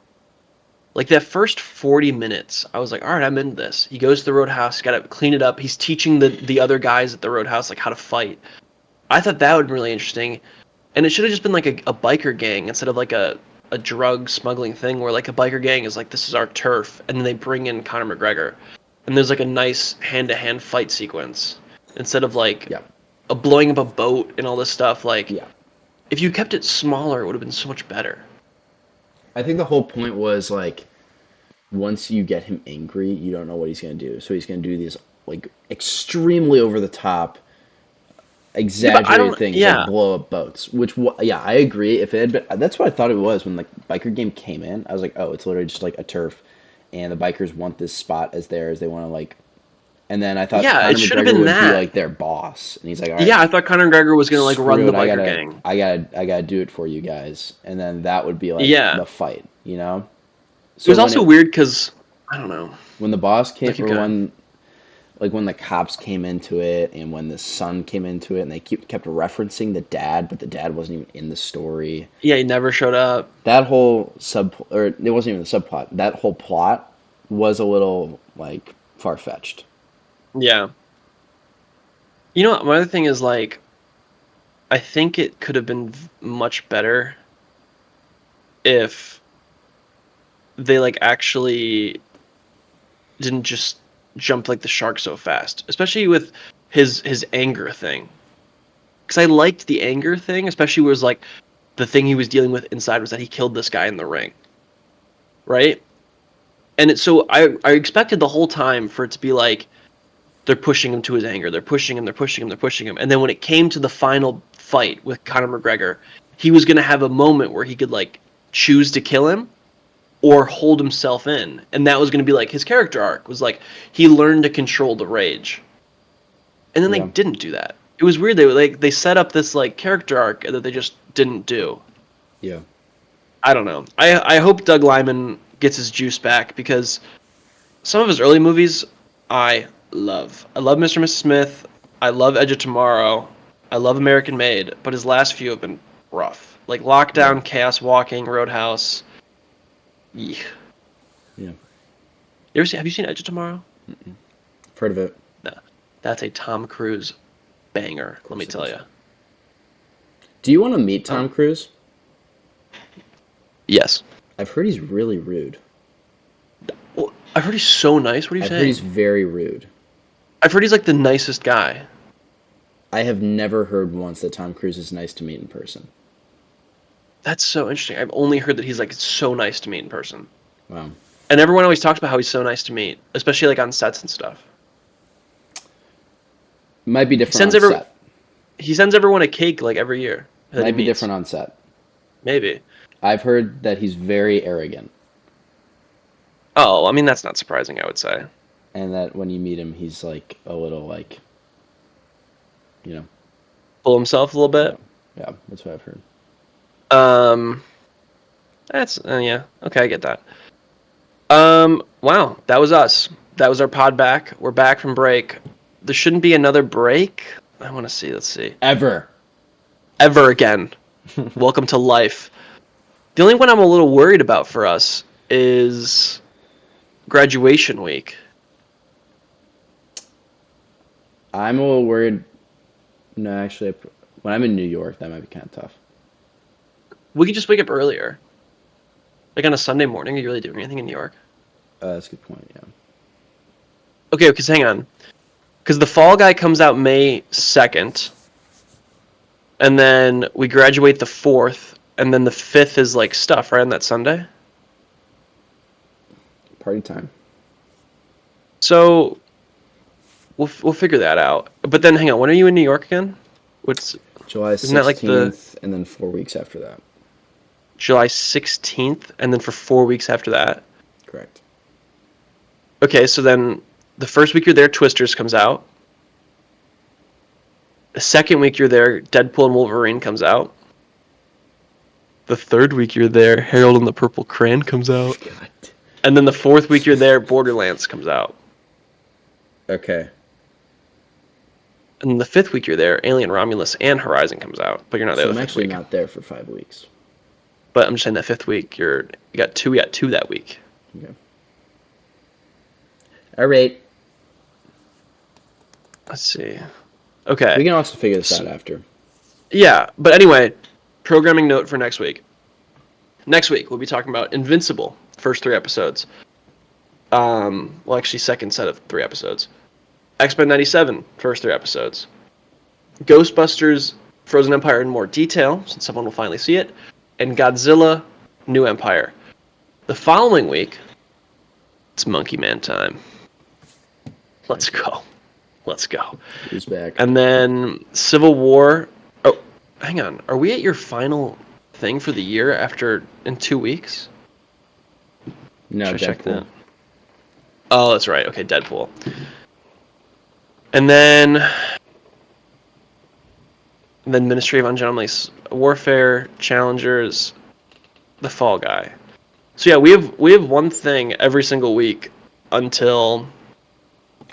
Like that first 40 minutes, I was like, all right, I'm into this. He goes to the roadhouse, got to clean it up. He's teaching the other guys at the roadhouse like how to fight. I thought that would be really interesting. And it should have just been like a biker gang instead of like a drug smuggling thing where like a biker gang is like, this is our turf. And then they bring in Conor McGregor. And there's like a nice hand to hand fight sequence instead of like Yeah, a blowing up a boat and all this stuff. Like, yeah. if you kept it smaller, it would have been so much better. I think the whole point was like once you get him angry, you don't know what he's gonna do. So he's gonna do these like extremely over the top, Yeah, but I exaggerated don't. things like Yeah, blow up boats. Which yeah, I agree. If it had been, that's what I thought it was when the biker game came in. I was like, oh, it's literally just like a turf, and the bikers want this spot as theirs. They want to like. And then I thought yeah, it Conor should have McGregor been would be that. like their boss, and he's like, all right, Yeah, I thought Conor McGregor was gonna like run screw the it, biker gang. I gotta do it for you guys, and then that would be like Yeah, the fight, you know. it So was also weird because I don't know. when the boss No, came, keep or going. when like when the cops came into it, and when the son came into it, and they kept referencing the dad, but the dad wasn't even in the story. Yeah, he never showed up. That whole sub, or it wasn't even the subplot. That whole plot was a little like far fetched. Yeah. You know, my other thing is like, I think it could have been much better if they like actually didn't just jump like the shark so fast, especially with his anger thing. Because I liked the anger thing, especially was like the thing he was dealing with inside was that he killed this guy in the ring, right? And so I expected the whole time for it to be like they're pushing him to his anger, they're pushing him, they're pushing him, they're pushing him, and then when it came to the final fight with Conor McGregor, he was gonna have a moment where he could like choose to kill him or hold himself in, and that was gonna be like his character arc was like he learned to control the rage, and then they Yeah, didn't do that. It was weird. They set up this like character arc that they just didn't do. yeah, I don't know. I hope Doug Liman gets his juice back because some of his early movies I love. I love Mr. and Mrs. Smith. I love Edge of Tomorrow. I love American Made, but his last few have been rough. Like yeah, Lockdown, Chaos Walking, Roadhouse. Yeah. yeah. Have you seen Edge of Tomorrow? I've heard of it. No. That's a Tom Cruise banger, Of let me course it tell is. you. Do you want to meet Tom Um, Cruise? yes. I've heard he's really rude. Well, I've heard he's so nice. What are you I've heard he's saying? very rude. I've heard he's like the nicest guy. I have never heard once that Tom Cruise is nice to meet in person. That's so interesting. I've only heard that he's like so nice to meet in person. Wow. And everyone always talks about how he's so nice to meet, especially like on sets and stuff. Might be He different sends on every set. he sends everyone a cake like every year that he Might be meets. different on set. Maybe. I've heard that he's very arrogant, Oh, I mean that's not surprising, I would say. and that when you meet him, he's like a little like, you know, Pull himself a little yeah, bit. yeah. That's what I've heard. Um, that's yeah. Okay, I get that. Wow, that was us. That was our pod back. We're back from break. There shouldn't be another break. I want to see. Let's see. Ever. Ever again. Welcome to life. The only one I'm a little worried about for us is graduation week. I'm a little worried. No, actually, when I'm in New York, that might be kind of tough. We could just wake up earlier. Like on a Sunday morning. Are you really doing anything in New York? That's a good point. Yeah. Okay, because hang on. Because the Fall Guy comes out May 2nd, and then we graduate the 4th, and then the 5th is like stuff, right, on that Sunday? Party time. So, we'll figure that out. But then hang on, when are you in New York again? What's July Isn't that like the 16th, and then 4 weeks after that. July 16th, and then for 4 weeks after that? Correct. Okay, so then the first week you're there, Twisters comes out. The second week you're there, Deadpool and Wolverine comes out. The third week you're there, Harold and the Purple Crayon comes out. God. And then the fourth week you're there, Borderlands comes out. Okay. And then the fifth week you're there, Alien Romulus and Horizon comes out. But you're not there So the I'm fifth actually week. not there for 5 weeks. But I'm just saying that fifth week you got two that week. Okay. All right. Let's see. Okay. We can also figure this out after. Yeah, but anyway, programming note for next week. Next week we'll be talking about Invincible, first 3 episodes. Well, actually, second set of 3 episodes. X-Men 97, first 3 episodes. Ghostbusters, Frozen Empire in more detail, since someone will finally see it. And Godzilla, New Empire. The following week, it's Monkey Man time. Let's go. Let's go. Who's back? And then Civil War. Oh, hang on. Are we at your final thing for the year in 2 weeks? No, Should I check Deadpool. that? Oh, that's right. Okay, Deadpool. And then Ministry of Ungentlemanly Warfare, Challengers, The Fall Guy. So yeah, we have one thing every single week until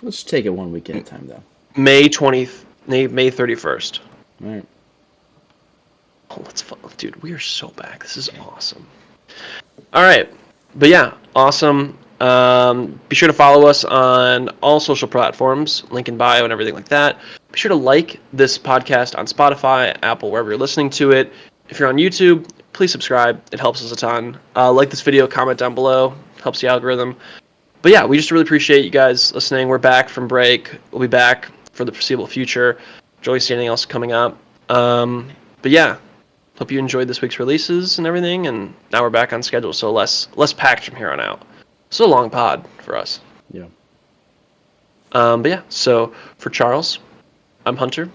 Let's take it 1 week at a time, though. May 31st. All right. Oh, dude, we are so back. This is awesome. All right, but yeah, awesome. Be sure to follow us on all social platforms, link in bio and everything like that. Be sure to like this podcast on Spotify, Apple, wherever you're listening to it. If you're on YouTube, please subscribe. It helps us a ton. Like this video, comment down below. Helps the algorithm. But yeah, we just really appreciate you guys listening. We're back from break. We'll be back for the foreseeable future. Enjoy seeing anything else coming up. But yeah, hope you enjoyed this week's releases and everything. And now we're back on schedule, so less packed from here on out. It's a long pod for us. Yeah. But yeah, so for Charles, I'm Hunter.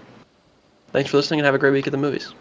Thanks for listening and have a great week at the movies.